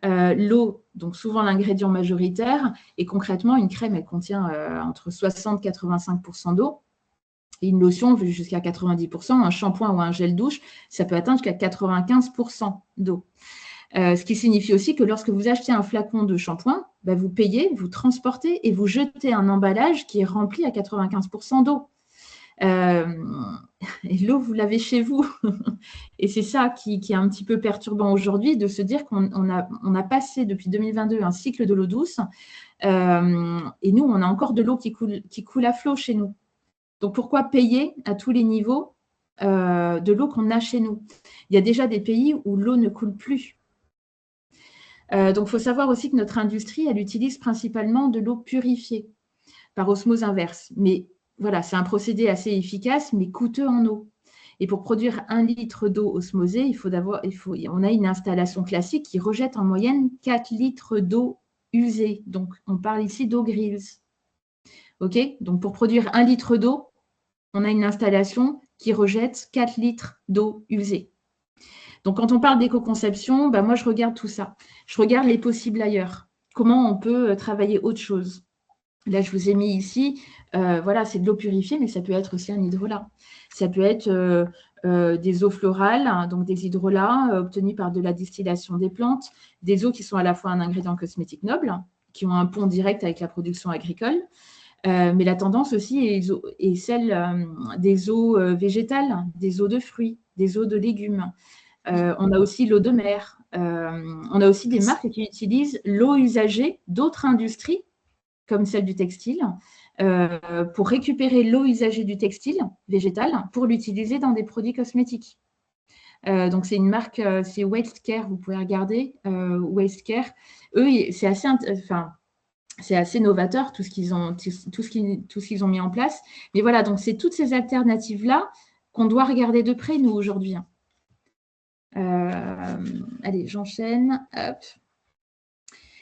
L'eau, donc souvent l'ingrédient majoritaire, et concrètement, une crème, elle contient entre 60 et 85% d'eau. Et une lotion jusqu'à 90%, un shampoing ou un gel douche, ça peut atteindre jusqu'à 95% d'eau. Ce qui signifie aussi que lorsque vous achetez un flacon de shampoing, vous payez, vous transportez et vous jetez un emballage qui est rempli à 95% d'eau. Et l'eau, vous l'avez chez vous. Et c'est ça qui est un petit peu perturbant aujourd'hui, de se dire qu'on a passé depuis 2022 un cycle de l'eau douce, et nous, on a encore de l'eau qui coule à flot chez nous. Donc, pourquoi payer à tous les niveaux de l'eau qu'on a chez nous? Il y a déjà des pays où l'eau ne coule plus. Donc, il faut savoir aussi que notre industrie, elle utilise principalement de l'eau purifiée par osmose inverse. Mais voilà, c'est un procédé assez efficace, mais coûteux en eau. Et pour produire 1 litre d'eau osmosée, on a une installation classique qui rejette en moyenne 4 litres d'eau usée. Donc, on parle ici d'eau grills. OK? Donc, pour produire 1 litre d'eau, on a une installation qui rejette 4 litres d'eau usée. Donc, quand on parle d'éco-conception, moi, je regarde tout ça. Je regarde les possibles ailleurs. Comment on peut travailler autre chose? Là, je vous ai mis ici, voilà, c'est de l'eau purifiée, mais ça peut être aussi un hydrolat. Ça peut être des eaux florales, hein, donc des hydrolats obtenus par de la distillation des plantes, des eaux qui sont à la fois un ingrédient cosmétique noble, qui ont un pont direct avec la production agricole, mais la tendance aussi est celle des eaux végétales, des eaux de fruits, des eaux de légumes. On a aussi l'eau de mer. On a aussi des marques qui utilisent l'eau usagée d'autres industries, comme celle du textile, pour récupérer l'eau usagée du textile végétal pour l'utiliser dans des produits cosmétiques. Donc, c'est une marque, c'est Waste Care, vous pouvez regarder, Waste Care. Eux, c'est assez novateur tout ce qu'ils ont mis en place. Mais voilà, donc c'est toutes ces alternatives-là qu'on doit regarder de près, nous, aujourd'hui. Allez, j'enchaîne. Hop.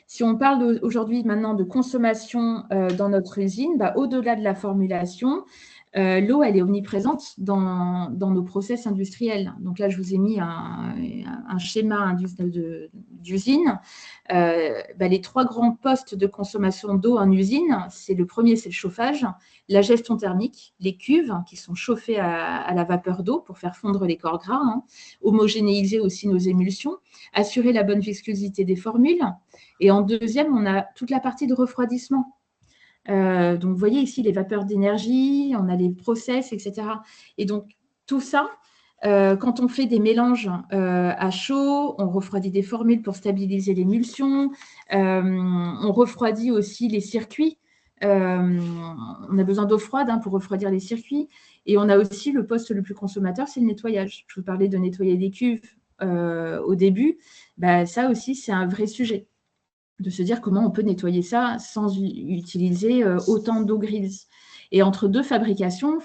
Si on parle aujourd'hui maintenant de consommation dans notre usine, au-delà de la formulation, l'eau, elle est omniprésente dans nos process industriels. Donc là, je vous ai mis un schéma d'usine. Les 3 grands postes de consommation d'eau en usine, le premier, c'est le chauffage, la gestion thermique, les cuves qui sont chauffées à la vapeur d'eau pour faire fondre les corps gras, hein, homogénéiser aussi nos émulsions, assurer la bonne viscosité des formules. Et en deuxième, on a toute la partie de refroidissement. Donc, vous voyez ici les vapeurs d'énergie, on a les process, etc. Et donc, tout ça, quand on fait des mélanges à chaud, on refroidit des formules pour stabiliser l'émulsion, on refroidit aussi les circuits. On a besoin d'eau froide pour refroidir les circuits. Et on a aussi le poste le plus consommateur, c'est le nettoyage. Je vous parlais de nettoyer les cuves au début. Ça aussi, c'est un vrai sujet, de se dire comment on peut nettoyer ça sans utiliser autant d'eau grise. Et entre 2 fabrications,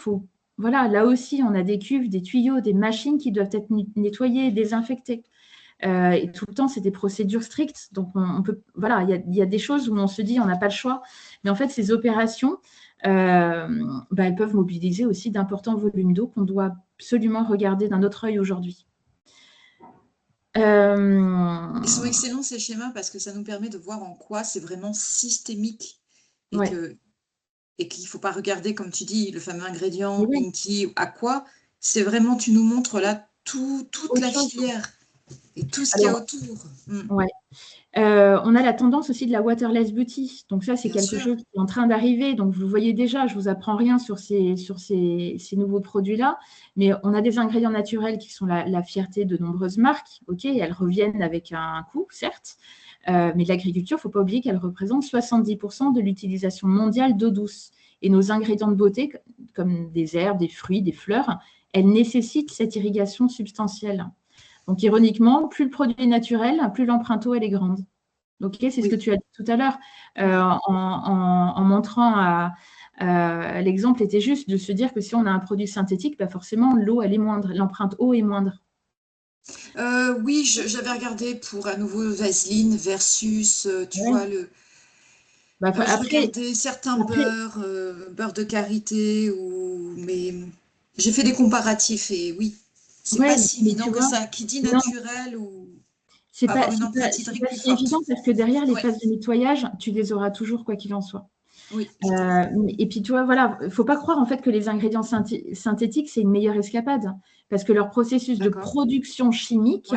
voilà, là aussi, on a des cuves, des tuyaux, des machines qui doivent être nettoyées, désinfectées. Et tout le temps, c'est des procédures strictes. Donc, voilà, il y a des choses où on se dit on n'a pas le choix. Mais en fait, ces opérations, elles peuvent mobiliser aussi d'importants volumes d'eau qu'on doit absolument regarder d'un autre œil aujourd'hui. Ils sont excellents, ces schémas, parce que ça nous permet de voir en quoi c'est vraiment systémique et qu'il ne faut pas regarder, comme tu dis, le fameux ingrédient Inky ou Aqua. C'est vraiment, tu nous montres là toute la filière et tout ce qu'il y a autour. On a la tendance aussi de la waterless beauty. Donc ça, c'est quelque chose qui est en train d'arriver. Donc vous le voyez déjà, je ne vous apprends rien sur ces nouveaux produits-là, mais on a des ingrédients naturels qui sont la fierté de nombreuses marques. Ok, elles reviennent avec un coût, certes, mais l'agriculture, il ne faut pas oublier qu'elle représente 70% de l'utilisation mondiale d'eau douce. Et nos ingrédients de beauté, comme des herbes, des fruits, des fleurs, elles nécessitent cette irrigation substantielle. Donc, ironiquement, plus le produit est naturel, plus l'empreinte eau, elle est grande. Ok, c'est ce que tu as dit tout à l'heure, en montrant l'exemple était juste de se dire que si on a un produit synthétique, forcément, l'eau, elle est moindre, l'empreinte eau est moindre. Oui, j'avais regardé pour à nouveau Vaseline versus, tu vois, je regardais certains beurres de karité, mais j'ai fait des comparatifs et oui, c'est pas si évident que ça. Qui dit naturel ou c'est pas si évident parce que derrière les phases de nettoyage, tu les auras toujours quoi qu'il en soit. Oui. Et puis tu vois, voilà, il ne faut pas croire en fait que les ingrédients synthétiques c'est une meilleure escapade parce que leur processus de production chimique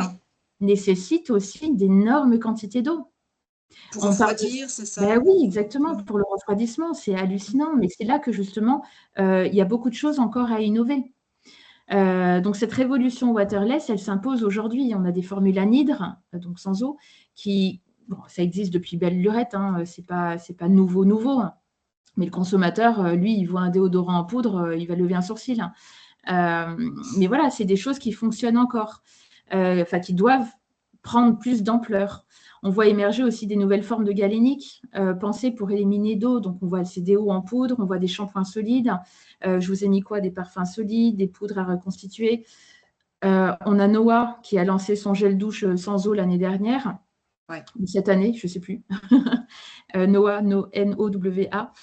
nécessite aussi d'énormes quantités d'eau. Pour refroidir, c'est ça? Ben oui, exactement, pour le refroidissement, c'est hallucinant, mais c'est là que justement, il y a beaucoup de choses encore à innover. Donc cette révolution waterless, elle s'impose aujourd'hui. On a des formules anhydres, donc sans eau, qui, bon, ça existe depuis belle lurette, hein, c'est pas nouveau, hein. Mais le consommateur, lui, il voit un déodorant en poudre, il va lever un sourcil. Mais voilà, c'est des choses qui fonctionnent encore, qui doivent prendre plus d'ampleur. On voit émerger aussi des nouvelles formes de galéniques pensées pour éliminer d'eau. Donc, on voit ces déos en poudre, on voit des shampoings solides. Je vous ai mis quoi? Des parfums solides, des poudres à reconstituer. On a Noah qui a lancé son gel douche sans eau l'année dernière. Ouais. Cette année, je ne sais plus. Noah, N-O-W-A.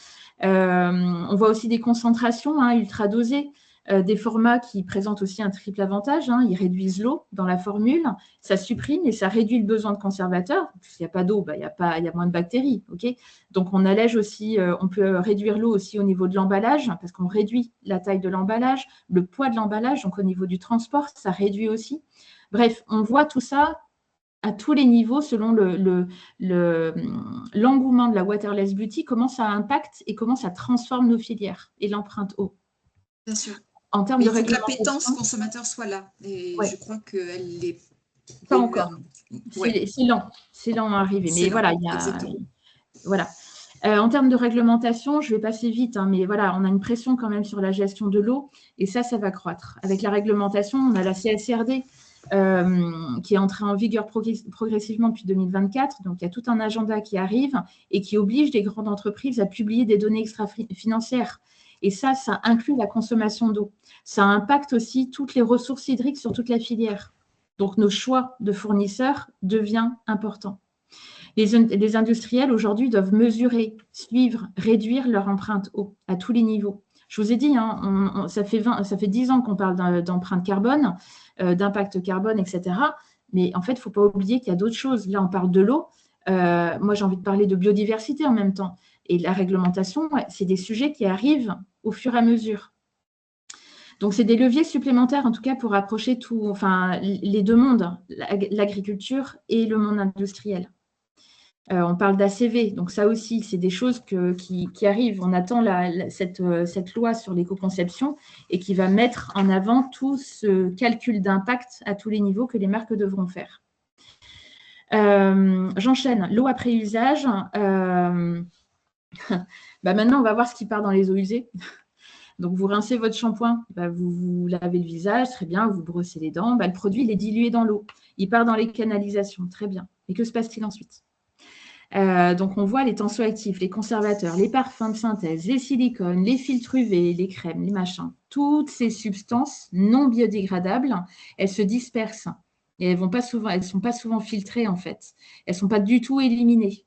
On voit aussi des concentrations ultra dosées, des formats qui présentent aussi un triple avantage. Ils réduisent l'eau dans la formule, ça supprime et ça réduit le besoin de conservateurs. S'il n'y a pas d'eau, il y a moins de bactéries. Okay, donc, on allège aussi, on peut réduire l'eau aussi au niveau de l'emballage parce qu'on réduit la taille de l'emballage, le poids de l'emballage, donc au niveau du transport, ça réduit aussi. Bref, on voit tout ça à tous les niveaux, selon l'engouement de la waterless beauty, comment ça impacte et comment ça transforme nos filières et l'empreinte eau. Bien sûr. En termes de réglementation, il faut que l'appétence consommateur soit là. Et je crois qu'elle l'est pas encore. C'est lent à arriver. Mais voilà, voilà. En termes de réglementation, je vais passer vite, mais voilà, on a une pression quand même sur la gestion de l'eau et ça va croître. Avec la réglementation, on a la CSRD qui est entrée en vigueur progressivement depuis 2024. Donc, il y a tout un agenda qui arrive et qui oblige les grandes entreprises à publier des données extra-financières. Et ça inclut la consommation d'eau. Ça impacte aussi toutes les ressources hydriques sur toute la filière. Donc, nos choix de fournisseurs deviennent importants. Les industriels, aujourd'hui, doivent mesurer, suivre, réduire leur empreinte eau à tous les niveaux. Je vous ai dit, ça fait 10 ans qu'on parle d'empreinte carbone, d'impact carbone, etc. Mais en fait, il ne faut pas oublier qu'il y a d'autres choses. Là, on parle de l'eau. Moi, j'ai envie de parler de biodiversité en même temps. Et la réglementation, c'est des sujets qui arrivent au fur et à mesure. Donc, c'est des leviers supplémentaires, en tout cas, pour approcher les deux mondes, l'agriculture et le monde industriel. On parle d'ACV, donc ça aussi, c'est des choses qui arrivent. On attend cette loi sur l'éco-conception et qui va mettre en avant tout ce calcul d'impact à tous les niveaux que les marques devront faire. J'enchaîne. L'eau après usage. Maintenant, on va voir ce qui part dans les eaux usées. Donc, vous rincez votre shampoing, vous lavez le visage, très bien, vous brossez les dents. Le produit, il est dilué dans l'eau. Il part dans les canalisations, très bien. Et que se passe-t-il ensuite ? Donc, on voit les tensioactifs, les conservateurs, les parfums de synthèse, les silicones, les filtres UV, les crèmes, les machins. Toutes ces substances non biodégradables, elles se dispersent. Et elles ne sont pas souvent filtrées, en fait. Elles ne sont pas du tout éliminées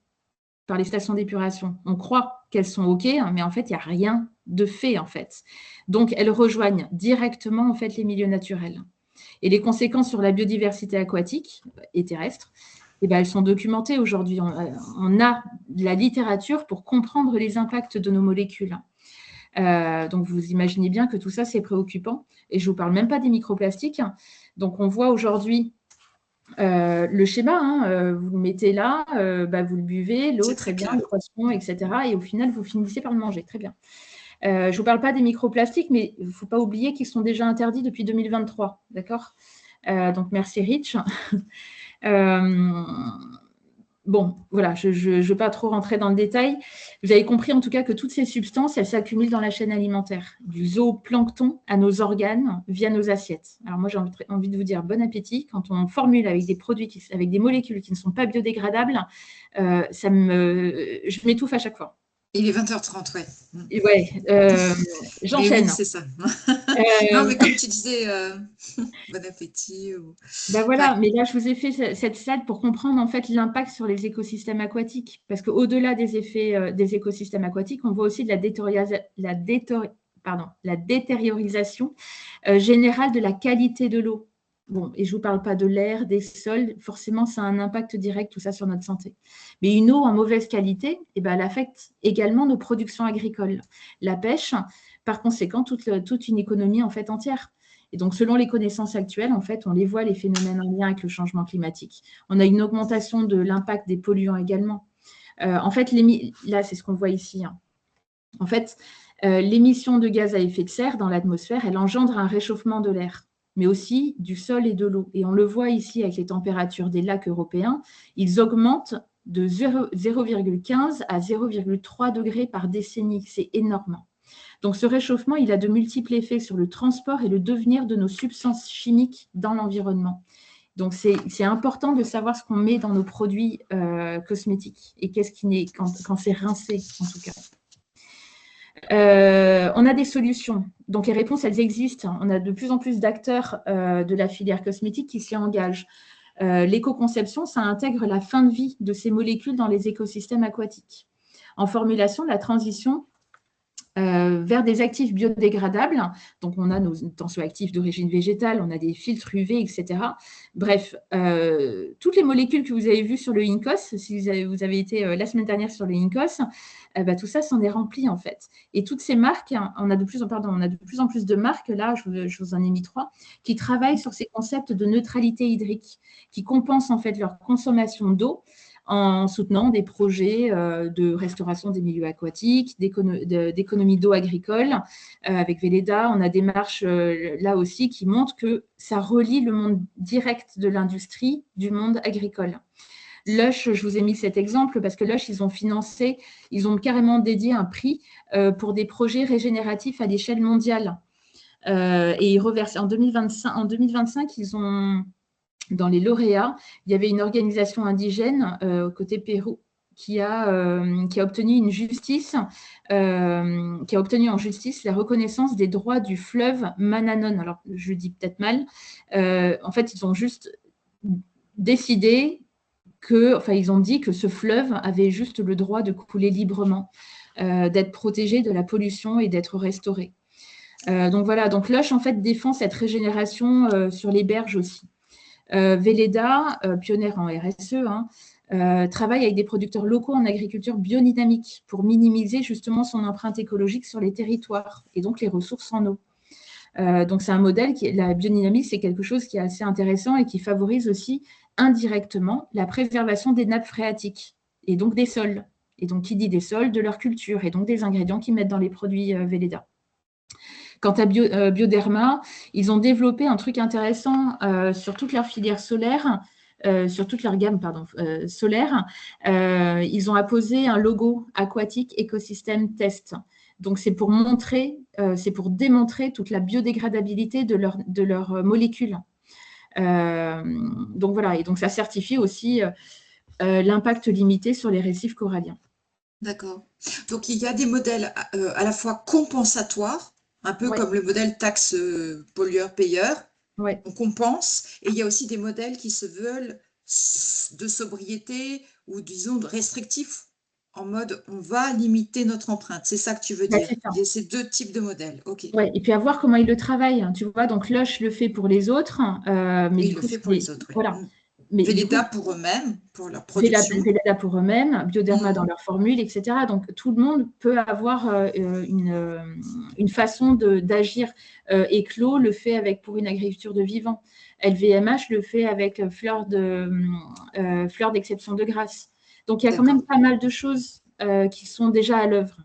par les stations d'épuration. On croit qu'elles sont OK, mais en fait, il n'y a rien de fait, en fait. Donc, elles rejoignent directement, en fait, les milieux naturels. Et les conséquences sur la biodiversité aquatique et terrestre, elles sont documentées aujourd'hui. On a de la littérature pour comprendre les impacts de nos molécules. Donc, vous imaginez bien que tout ça, c'est préoccupant. Et je ne vous parle même pas des microplastiques. Donc, on voit aujourd'hui le schéma. Vous le mettez là, vous le buvez, l'eau, très bien, le poisson, etc. Et au final, vous finissez par le manger. Très bien. Je ne vous parle pas des microplastiques, mais il ne faut pas oublier qu'ils sont déjà interdits depuis 2023. D'accord ? Donc, merci Rich. Bon, voilà, je ne vais pas trop rentrer dans le détail. Vous avez compris en tout cas que toutes ces substances, elles s'accumulent dans la chaîne alimentaire, du zooplancton à nos organes via nos assiettes. Alors moi, j'ai envie de vous dire bon appétit. Quand on formule avec des produits, avec des molécules qui ne sont pas biodégradables, je m'étouffe à chaque fois. Il est 20h30, ouais. J'enchaîne. Oui, c'est ça. Non, mais comme tu disais, bon appétit. Voilà, mais là, je vous ai fait cette slide pour comprendre en fait l'impact sur les écosystèmes aquatiques. Parce qu'au-delà des effets des écosystèmes aquatiques, on voit aussi de la détériorisation générale de la qualité de l'eau. Bon, et je ne vous parle pas de l'air, des sols, forcément, ça a un impact direct, tout ça, sur notre santé. Mais une eau en mauvaise qualité, elle affecte également nos productions agricoles. La pêche, par conséquent, toute une économie en fait entière. Et donc, selon les connaissances actuelles, en fait, on les voit, les phénomènes en lien avec le changement climatique. On a une augmentation de l'impact des polluants également. En fait, là, c'est ce qu'on voit ici. Hein. En fait, l'émission de gaz à effet de serre dans l'atmosphère, elle engendre un réchauffement de l'air, mais aussi du sol et de l'eau. Et on le voit ici avec les températures des lacs européens, ils augmentent de 0,15 à 0,3 degrés par décennie. C'est énorme. Donc, ce réchauffement, il a de multiples effets sur le transport et le devenir de nos substances chimiques dans l'environnement. Donc, c'est important de savoir ce qu'on met dans nos produits cosmétiques et qu'est-ce qui n'est quand c'est rincé, en tout cas. On a des solutions. Donc, les réponses, elles existent. On a de plus en plus d'acteurs de la filière cosmétique qui s'y engagent. L'éco-conception, ça intègre la fin de vie de ces molécules dans les écosystèmes aquatiques. En formulation, la transition vers des actifs biodégradables. Donc, on a nos tensioactifs d'origine végétale, on a des filtres UV, etc. Bref, toutes les molécules que vous avez vues sur le INCOS, si vous avez été la semaine dernière sur le INCOS, tout ça s'en est rempli en fait. Et toutes ces marques, on a de plus en plus de marques, là, je vous en ai mis 3, qui travaillent sur ces concepts de neutralité hydrique, qui compensent en fait leur consommation d'eau en soutenant des projets de restauration des milieux aquatiques, d'économie d'eau agricole. Avec Velleda, on a des démarches là aussi qui montrent que ça relie le monde direct de l'industrie du monde agricole. Lush, je vous ai mis cet exemple parce que Lush, ils ont carrément dédié un prix pour des projets régénératifs à l'échelle mondiale. Et ils reversent en 2025, ils ont... Dans les lauréats, il y avait une organisation indigène côté Pérou qui a obtenu en justice la reconnaissance des droits du fleuve Mananon. Alors, je dis peut-être mal. En fait, ils ont juste décidé ils ont dit que ce fleuve avait juste le droit de couler librement, d'être protégé de la pollution et d'être restauré. Donc voilà, donc Lush en fait défend cette régénération sur les berges aussi. Velleda, pionnière en RSE, travaille avec des producteurs locaux en agriculture biodynamique pour minimiser justement son empreinte écologique sur les territoires et donc les ressources en eau. Donc, c'est un modèle la biodynamie, c'est quelque chose qui est assez intéressant et qui favorise aussi indirectement la préservation des nappes phréatiques et donc des sols. Et donc, qui dit des sols, de leur culture et donc des ingrédients qu'ils mettent dans les produits Velleda. Quant à Bioderma, ils ont développé un truc intéressant sur toute leur filière solaire, sur toute leur gamme solaire. Ils ont apposé un logo aquatique écosystème test. Donc, c'est pour démontrer toute la biodégradabilité de leurs molécules. Donc, voilà. Et donc, ça certifie aussi l'impact limité sur les récifs coralliens. D'accord. Donc, il y a des modèles à la fois compensatoires, un peu comme le modèle taxe pollueur-payeur, on compense, et il y a aussi des modèles qui se veulent de sobriété ou disons de restrictifs, en mode on va limiter notre empreinte. C'est ça que tu veux dire. Il y a ces deux types de modèles. Ok. Ouais, et puis à voir comment ils le travaillent. Tu vois, donc Lush le fait pour les autres, mais il le fait pour les autres. Oui. Voilà. Velleda pour eux-mêmes, pour leur production. Velleda pour eux-mêmes, Bioderma dans leur formule, etc. Donc, tout le monde peut avoir une façon d'agir. Eclos le fait pour une agriculture de vivant. LVMH le fait avec fleurs d'exception de grâce. Donc, il y a quand même pas mal de choses qui sont déjà à l'œuvre.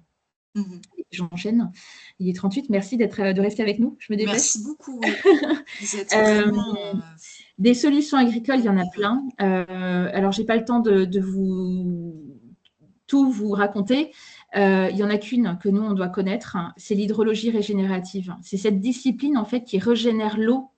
J'enchaîne. Il est 38. Merci de rester avec nous. Je me dépêche. Merci beaucoup. Vous êtes vraiment... Des solutions agricoles, il y en a plein. Alors, je n'ai pas le temps de tout vous raconter. Il n'y en a qu'une que nous, on doit connaître. C'est l'hydrologie régénérative. C'est cette discipline, en fait, qui régénère l'eau,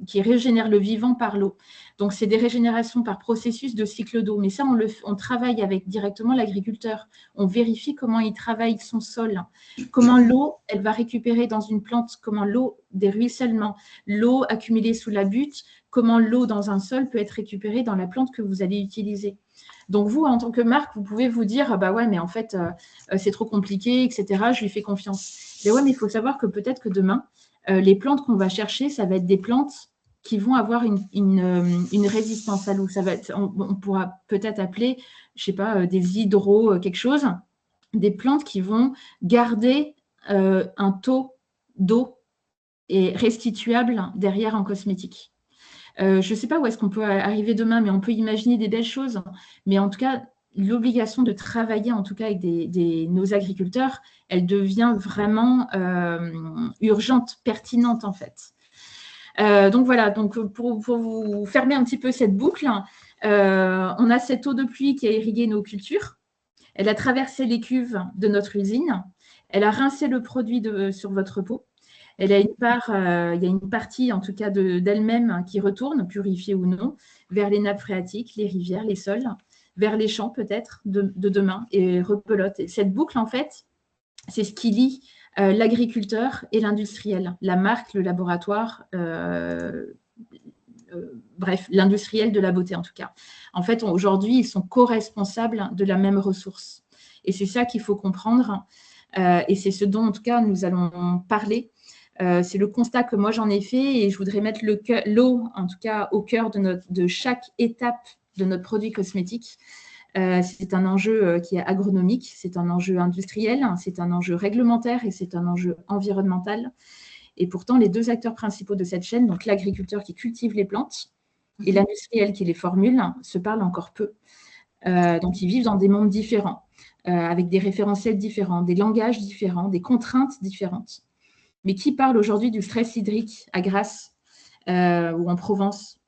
qui régénère le vivant par l'eau. Donc, c'est des régénérations par processus de cycle d'eau. Mais ça, on travaille avec directement l'agriculteur. On vérifie comment il travaille son sol, comment l'eau, elle va récupérer dans une plante, comment l'eau des ruissellements, l'eau accumulée sous la butte, comment l'eau dans un sol peut être récupérée dans la plante que vous allez utiliser. Donc, vous, en tant que marque, vous pouvez vous dire, bah ouais, mais en fait, c'est trop compliqué, etc. Je lui fais confiance. Mais ouais, mais il faut savoir que peut-être que demain, les plantes qu'on va chercher, ça va être des plantes qui vont avoir une résistance à l'eau. On pourra peut-être appeler, je ne sais pas, des hydros, quelque chose, des plantes qui vont garder un taux d'eau est restituable derrière en cosmétique. Je ne sais pas où est-ce qu'on peut arriver demain, mais on peut imaginer des belles choses. Mais en tout cas, l'obligation de travailler en tout cas avec nos agriculteurs, elle devient vraiment urgente, pertinente en fait. Donc voilà, donc pour vous fermer un petit peu cette boucle, on a cette eau de pluie qui a irrigué nos cultures. Elle a traversé les cuves de notre usine. Elle a rincé le produit sur votre peau. Elle a il y a une partie, en tout cas, d'elle-même qui retourne, purifiée ou non, vers les nappes phréatiques, les rivières, les sols, vers les champs peut-être de demain et repelote. Et cette boucle, en fait, c'est ce qui lie l'agriculteur et l'industriel, la marque, le laboratoire, bref, l'industriel de la beauté en tout cas. En fait, aujourd'hui, ils sont co-responsables de la même ressource. Et c'est ça qu'il faut comprendre. Et c'est ce dont, en tout cas, nous allons parler. C'est le constat que moi, j'en ai fait et je voudrais mettre l'eau, en tout cas, au cœur de chaque étape de notre produit cosmétique. C'est un enjeu qui est agronomique, c'est un enjeu industriel, c'est un enjeu réglementaire et c'est un enjeu environnemental. Et pourtant, les deux acteurs principaux de cette chaîne, donc l'agriculteur qui cultive les plantes et l'industriel qui les formule, se parlent encore peu. Donc, ils vivent dans des mondes différents, avec des référentiels différents, des langages différents, des contraintes différentes. Mais qui parle aujourd'hui du stress hydrique à Grasse ou en Provence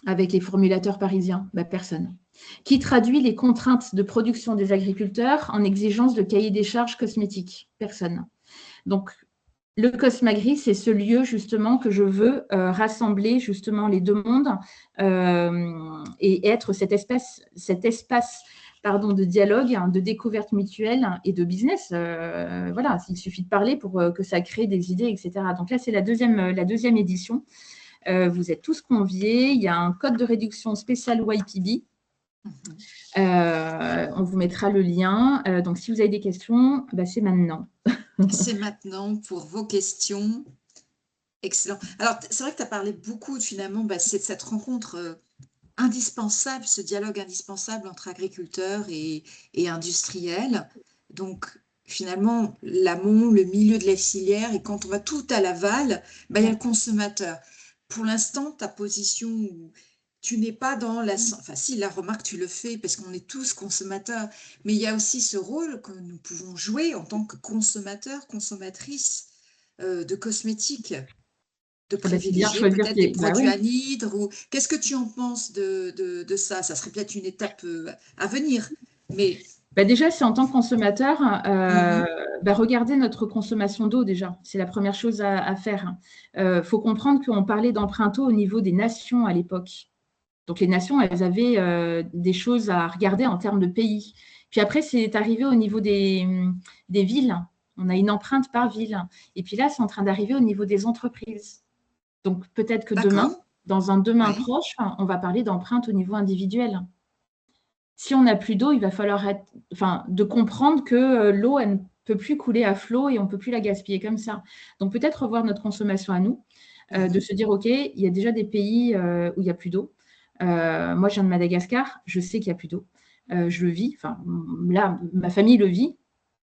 avec les formulateurs parisiens? Personne. Qui traduit les contraintes de production des agriculteurs en exigence de cahier des charges cosmétiques? Personne. Donc, le Cosmagri, c'est ce lieu justement que je veux rassembler justement les deux mondes et être cet espace de dialogue, de découverte mutuelle et de business. Voilà, il suffit de parler pour que ça crée des idées, etc. Donc là, c'est la deuxième édition. Vous êtes tous conviés. Il y a un code de réduction spécial YPB. On vous mettra le lien. Donc, si vous avez des questions, c'est maintenant. C'est maintenant pour vos questions. Excellent. Alors, c'est vrai que tu as parlé beaucoup, finalement, c'est de cette rencontre indispensable, ce dialogue indispensable entre agriculteurs et industriels. Donc, finalement, l'amont, le milieu de la filière, et quand on va tout à l'aval, il y a le consommateur. Pour l'instant, ta position, tu n'es pas dans la... Enfin, si, la remarque, tu le fais parce qu'on est tous consommateurs, mais il y a aussi ce rôle que nous pouvons jouer en tant que consommateurs, consommatrices de cosmétiques, de privilégier peut-être des produits anhydres ou... Qu'est-ce que tu en penses de ça? Ça serait peut-être une étape à venir, mais... Déjà, c'est en tant que consommateur, regardez notre consommation d'eau déjà. C'est la première chose à faire. Faut comprendre qu'on parlait d'empreinte eau au niveau des nations à l'époque. Donc, les nations, elles avaient des choses à regarder en termes de pays. Puis après, c'est arrivé au niveau des villes. On a une empreinte par ville. Et puis là, c'est en train d'arriver au niveau des entreprises. Donc, peut-être que demain, dans un demain proche, on va parler d'empreinte au niveau individuel. Si on n'a plus d'eau, il va falloir de comprendre que l'eau, elle ne peut plus couler à flot et on ne peut plus la gaspiller comme ça. Donc, peut-être revoir notre consommation à nous, de se dire, OK, il y a déjà des pays où il n'y a plus d'eau. Moi, je viens de Madagascar, je sais qu'il n'y a plus d'eau. Je le vis, là, ma famille le vit,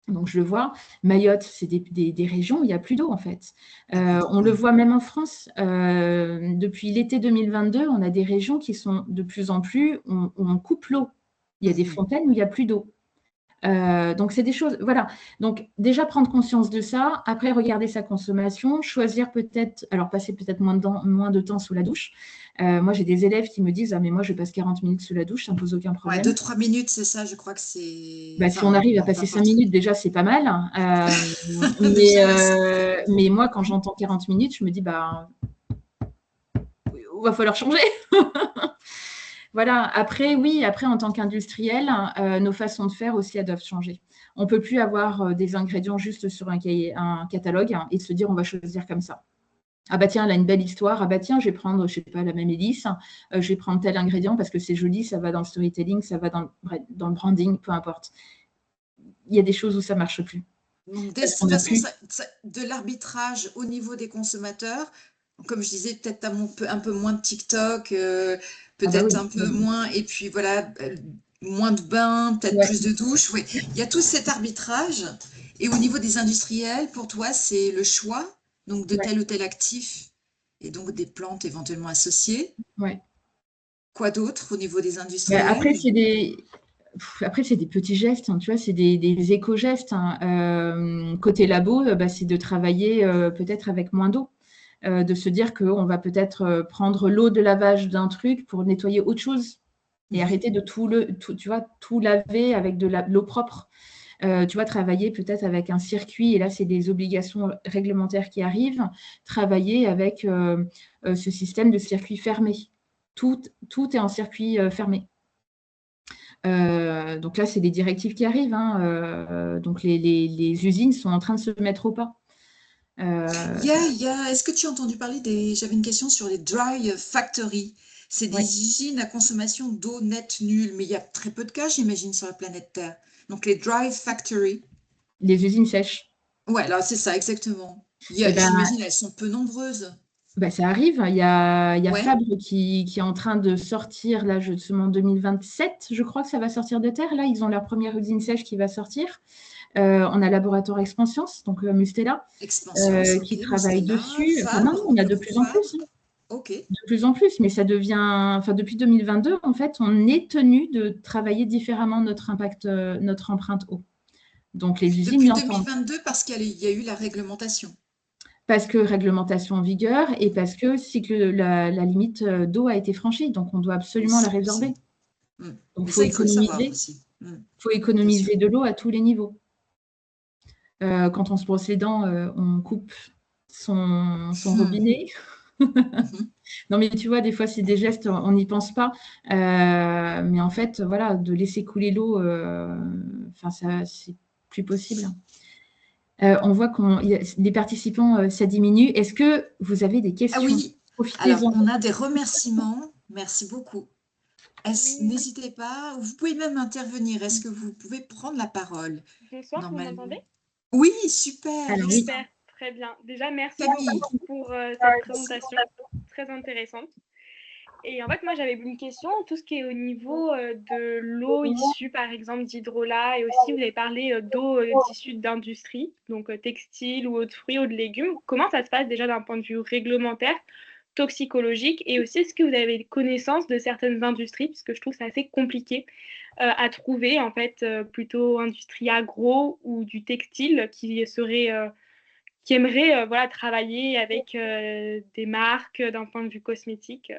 donc je le vois. Mayotte, c'est des régions où il n'y a plus d'eau, en fait. On le voit même en France. Depuis l'été 2022, on a des régions qui sont de plus en plus, où on coupe l'eau. Il y a des fontaines où il n'y a plus d'eau. Donc, c'est des choses, voilà. Donc, déjà prendre conscience de ça, après regarder sa consommation, choisir peut-être, alors passer peut-être moins de temps sous la douche. Moi, j'ai des élèves qui me disent, mais moi, je passe 40 minutes sous la douche, ça ne me pose aucun problème. 2-3 minutes, c'est ça, je crois que c'est... Si on arrive à passer 5 minutes, déjà, c'est pas mal. Mais moi, quand j'entends 40 minutes, je me dis, il va falloir changer. Voilà. Après, en tant qu'industriel, nos façons de faire aussi, elles doivent changer. On ne peut plus avoir des ingrédients juste sur un catalogue et se dire on va choisir comme ça. Ah tiens, elle a une belle histoire. Ah tiens, je vais prendre, je sais pas, la même hélice. Je vais prendre tel ingrédient parce que c'est joli, ça va dans le storytelling, ça va dans le branding, peu importe. Il y a des choses où ça ne marche plus. Donc, de toute façon, de l'arbitrage au niveau des consommateurs, comme je disais, peut-être un peu moins de TikTok, peut-être un peu moins, et puis voilà, moins de bains, peut-être plus de douches. Il y a tout cet arbitrage. Et au niveau des industriels, pour toi, c'est le choix donc de tel ou tel actif, et donc des plantes éventuellement associées. Ouais. Quoi d'autre au niveau des industriels? Après, c'est des petits gestes, hein, tu vois, c'est des éco-gestes. Hein. Côté labo, c'est de travailler peut-être avec moins d'eau. De se dire qu'on va peut-être prendre l'eau de lavage d'un truc pour nettoyer autre chose et arrêter de tout laver avec de l'eau propre. Tu vois, travailler peut-être avec un circuit, et là, c'est des obligations réglementaires qui arrivent, travailler avec ce système de circuit fermé. Tout est en circuit fermé. Donc là, c'est des directives qui arrivent. Hein. Donc les usines sont en train de se mettre au pas. Est-ce que tu as entendu parler j'avais une question sur les dry factories. C'est des usines à consommation d'eau nette nulle, mais il y a très peu de cas, j'imagine, sur la planète Terre. Donc les dry factories. Les usines sèches. Ouais, là, c'est ça, exactement. J'imagine, elles sont peu nombreuses. Ça arrive. Il y a Fabre qui est en train de sortir, là, justement, en 2027, je crois que ça va sortir de terre. Là, ils ont leur première usine sèche qui va sortir. On a Laboratoire Expansions, donc Mustela, qui travaille dessus. On a de plus en plus. Hein. De plus en plus, mais ça devient. Depuis 2022, en fait, on est tenu de travailler différemment notre empreinte eau. Donc les usines. Depuis 2022, parce qu'il y a eu la réglementation. Parce que réglementation en vigueur et parce que la limite d'eau a été franchie, donc on doit absolument la résorber. Donc il faut économiser de l'eau à tous les niveaux. Quand on se brosse les dents, on coupe son robinet. Non, mais tu vois, des fois, c'est des gestes, on n'y pense pas. Mais en fait, voilà, de laisser couler l'eau, ça, c'est plus possible. On voit les participants, ça diminue. Est-ce que vous avez des questions? Ah oui, alors on a des remerciements. Merci beaucoup. N'hésitez pas, vous pouvez même intervenir. Est-ce que vous pouvez prendre la parole? Bonsoir, vous m'entendez? Oui, super. Alors, super, très bien. Déjà, merci beaucoup pour cette présentation très intéressante. Et en fait, moi, j'avais une question, tout ce qui est au niveau de l'eau issue, par exemple, d'hydrolat, et aussi, vous avez parlé d'eau issue d'industrie, donc textile ou eau de fruits ou de légumes. Comment ça se passe déjà d'un point de vue réglementaire, toxicologique, et aussi, est-ce que vous avez connaissance de certaines industries, puisque je trouve que c'est assez compliqué à trouver, en fait, plutôt industrie agro ou du textile qui aimerait voilà, travailler avec des marques d'un point de vue cosmétique.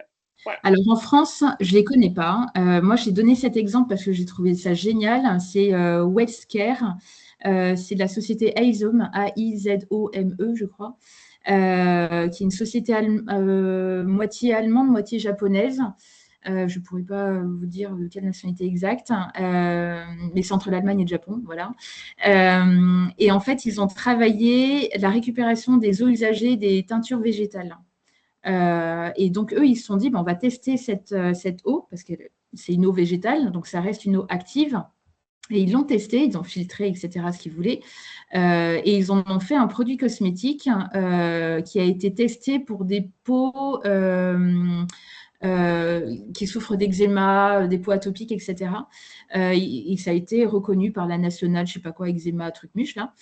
Voilà. Alors, en France, je ne les connais pas. Moi, j'ai donné cet exemple parce que j'ai trouvé ça génial. C'est Wellscare. C'est de la société Aizome, A-I-Z-O-M-E, je crois, qui est une société moitié allemande, moitié japonaise. Je ne pourrais pas vous dire de quelle nationalité exacte, mais c'est entre l'Allemagne et le Japon, voilà. Et en fait, ils ont travaillé la récupération des eaux usagées des teintures végétales. Et donc, eux, ils se sont dit, on va tester cette eau, parce que c'est une eau végétale, donc ça reste une eau active. Et ils l'ont testé, ils ont filtré, etc., ce qu'ils voulaient. Et ils en ont fait un produit cosmétique qui a été testé pour des peaux qui souffrent d'eczéma, des peaux atopiques, etc. Et ça a été reconnu par la nationale, je ne sais pas quoi, eczéma, truc muche, là.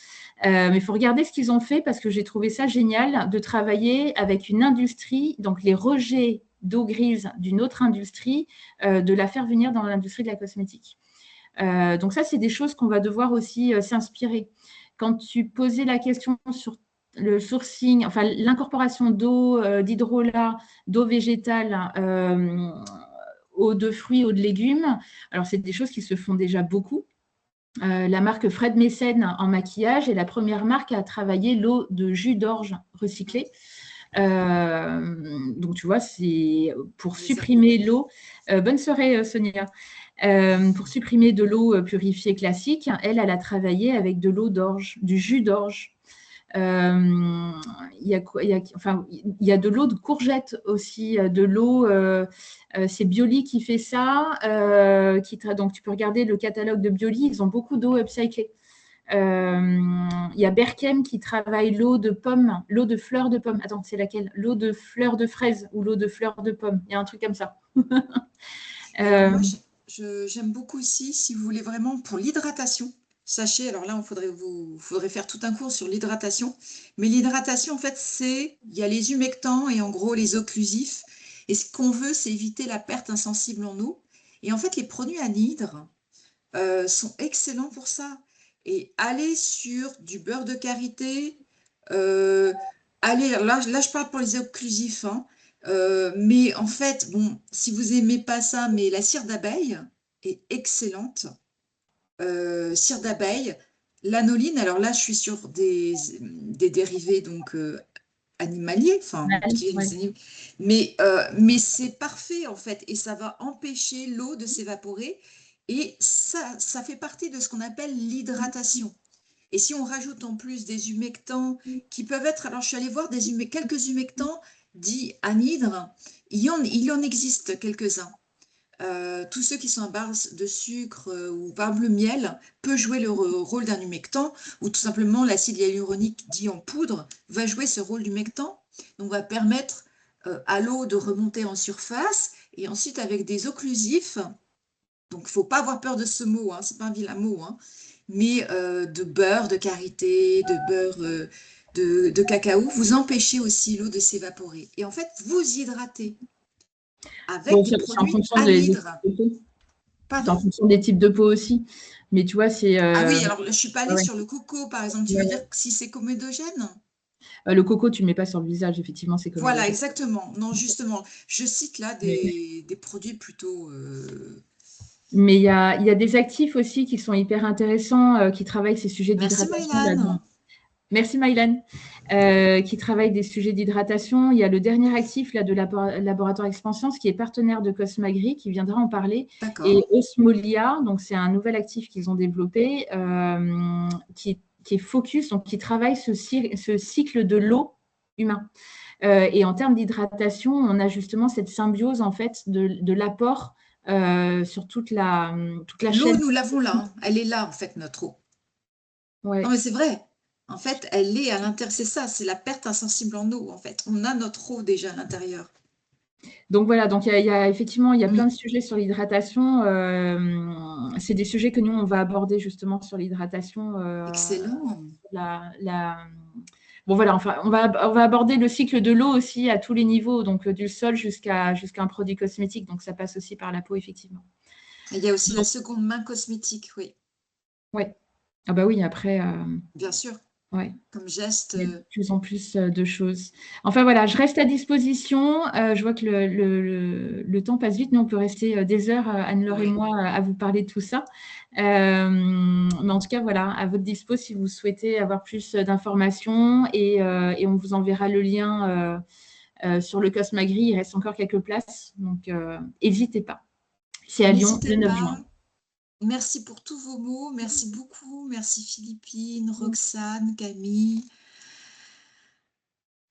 Mais il faut regarder ce qu'ils ont fait parce que j'ai trouvé ça génial de travailler avec une industrie, donc les rejets d'eau grise d'une autre industrie, de la faire venir dans l'industrie de la cosmétique. Donc ça, c'est des choses qu'on va devoir aussi s'inspirer. Quand tu posais la question sur le sourcing, enfin l'incorporation d'eau, d'hydrolat, d'eau végétale, eau de fruits, eau de légumes, alors c'est des choses qui se font déjà beaucoup. La marque Fred Mécène en maquillage est la première marque à travailler l'eau de jus d'orge recyclée. Donc, tu vois, c'est pour supprimer l'eau. Bonne soirée, Sonia. Pour supprimer de l'eau purifiée classique, elle a travaillé avec de l'eau d'orge, du jus d'orge. Il y a de l'eau de courgette aussi, de l'eau, c'est Bioli qui fait ça. Donc, tu peux regarder le catalogue de Bioli, ils ont beaucoup d'eau upcyclée. Il y a Berkem qui travaille l'eau de pomme, l'eau de fleurs de pomme. Attends, c'est laquelle? L'eau de fleurs de fraise ou l'eau de fleurs de pomme. Il y a un truc comme ça. Moi, j'aime beaucoup aussi, si vous voulez vraiment, pour l'hydratation, sachez, alors là, faudrait faire tout un cours sur l'hydratation. Mais l'hydratation, en fait, il y a les humectants et en gros les occlusifs. Et ce qu'on veut, c'est éviter la perte insensible en eau. Et en fait, les produits anhydres sont excellents pour ça. Et aller sur du beurre de karité, là, je parle pour les occlusifs, hein, mais en fait, bon, si vous n'aimez pas ça, mais la cire d'abeille est excellente. Cire d'abeille, l'anoline, alors là, je suis sur des dérivés donc animaliers, enfin, Ouais. mais c'est parfait en fait, et ça va empêcher l'eau de s'évaporer, et ça fait partie de ce qu'on appelle l'hydratation. Et si on rajoute en plus des humectants qui peuvent être, alors je suis allée voir quelques humectants dits anhydres, il en existe quelques-uns. Tous ceux qui sont à base de sucre ou par exemple le miel peut jouer le rôle d'un humectant, ou tout simplement l'acide hyaluronique dit en poudre va jouer ce rôle d'humectant, donc va permettre à l'eau de remonter en surface, et ensuite avec des occlusifs, donc il ne faut pas avoir peur de ce mot, hein, c'est pas un vilain mot, hein, mais de beurre, de karité, de beurre de cacao, vous empêchez aussi l'eau de s'évaporer. Et en fait, vous hydratez avec des produits anhydres. C'est en fonction des types de peau aussi. Mais tu vois, c'est… Ah oui, alors je ne suis pas allée sur le coco, par exemple. Tu veux dire si c'est comédogène? Le coco, tu ne le mets pas sur le visage, effectivement, c'est comédogène. Voilà, exactement. Non, justement, je cite là des produits plutôt… Mais il y a des actifs aussi qui sont hyper intéressants, qui travaillent ces sujets d'hydratation. Merci Maïlan. Merci Maïlan, qui travaille des sujets d'hydratation. Il y a le dernier actif là, de Laboratoire Expansions qui est partenaire de Cosmagri, qui viendra en parler. Et Osmolia, donc c'est un nouvel actif qu'ils ont développé, qui est focus, donc qui travaille ce cycle de l'eau humain. Et en termes d'hydratation, on a justement cette symbiose en fait de l'apport sur toute la chaîne. L'eau, nous l'avons là, hein. Elle est là en fait, notre eau. Ouais. Non mais c'est vrai. En fait, elle est à l'intérieur, c'est ça, c'est la perte insensible en eau en fait. On a notre eau déjà à l'intérieur. Donc voilà, donc effectivement, il y a plein de sujets sur l'hydratation. C'est des sujets que nous, on va aborder justement sur l'hydratation. Excellent. Bon voilà, enfin, on va aborder le cycle de l'eau aussi à tous les niveaux, donc du sol jusqu'à un produit cosmétique. Donc ça passe aussi par la peau, effectivement. Il y a aussi la seconde main cosmétique, oui. Oui. Ah bah oui, après… Bien sûr. Ouais. Comme geste. Il y a de plus en plus de choses. Enfin voilà, je reste à disposition. Je vois que le temps passe vite. Nous, on peut rester des heures, Anne-Laure et moi, à vous parler de tout ça. Mais en tout cas, voilà, à votre dispo si vous souhaitez avoir plus d'informations. Et on vous enverra le lien sur le Cosmagri. Il reste encore quelques places. Donc, n'hésitez pas. C'est à Lyon, le 9 juin. Merci pour tous vos mots. Merci beaucoup. Merci Philippine, Roxane, Camille,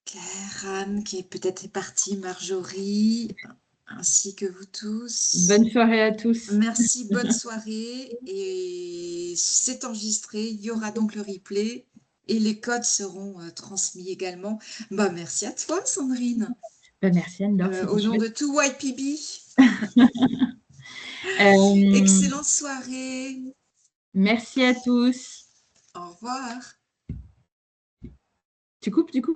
Claire, Anne, qui est peut-être partie, Marjorie, ainsi que vous tous. Bonne soirée à tous. Merci, bonne soirée. Et c'est enregistré. Il y aura donc le replay. Et les codes seront transmis également. Bah, merci à toi, Sandrine. Merci, Anne-Laure. Au nom de tout YPB. Excellente soirée. Merci à tous. Au revoir. Tu coupes du coup?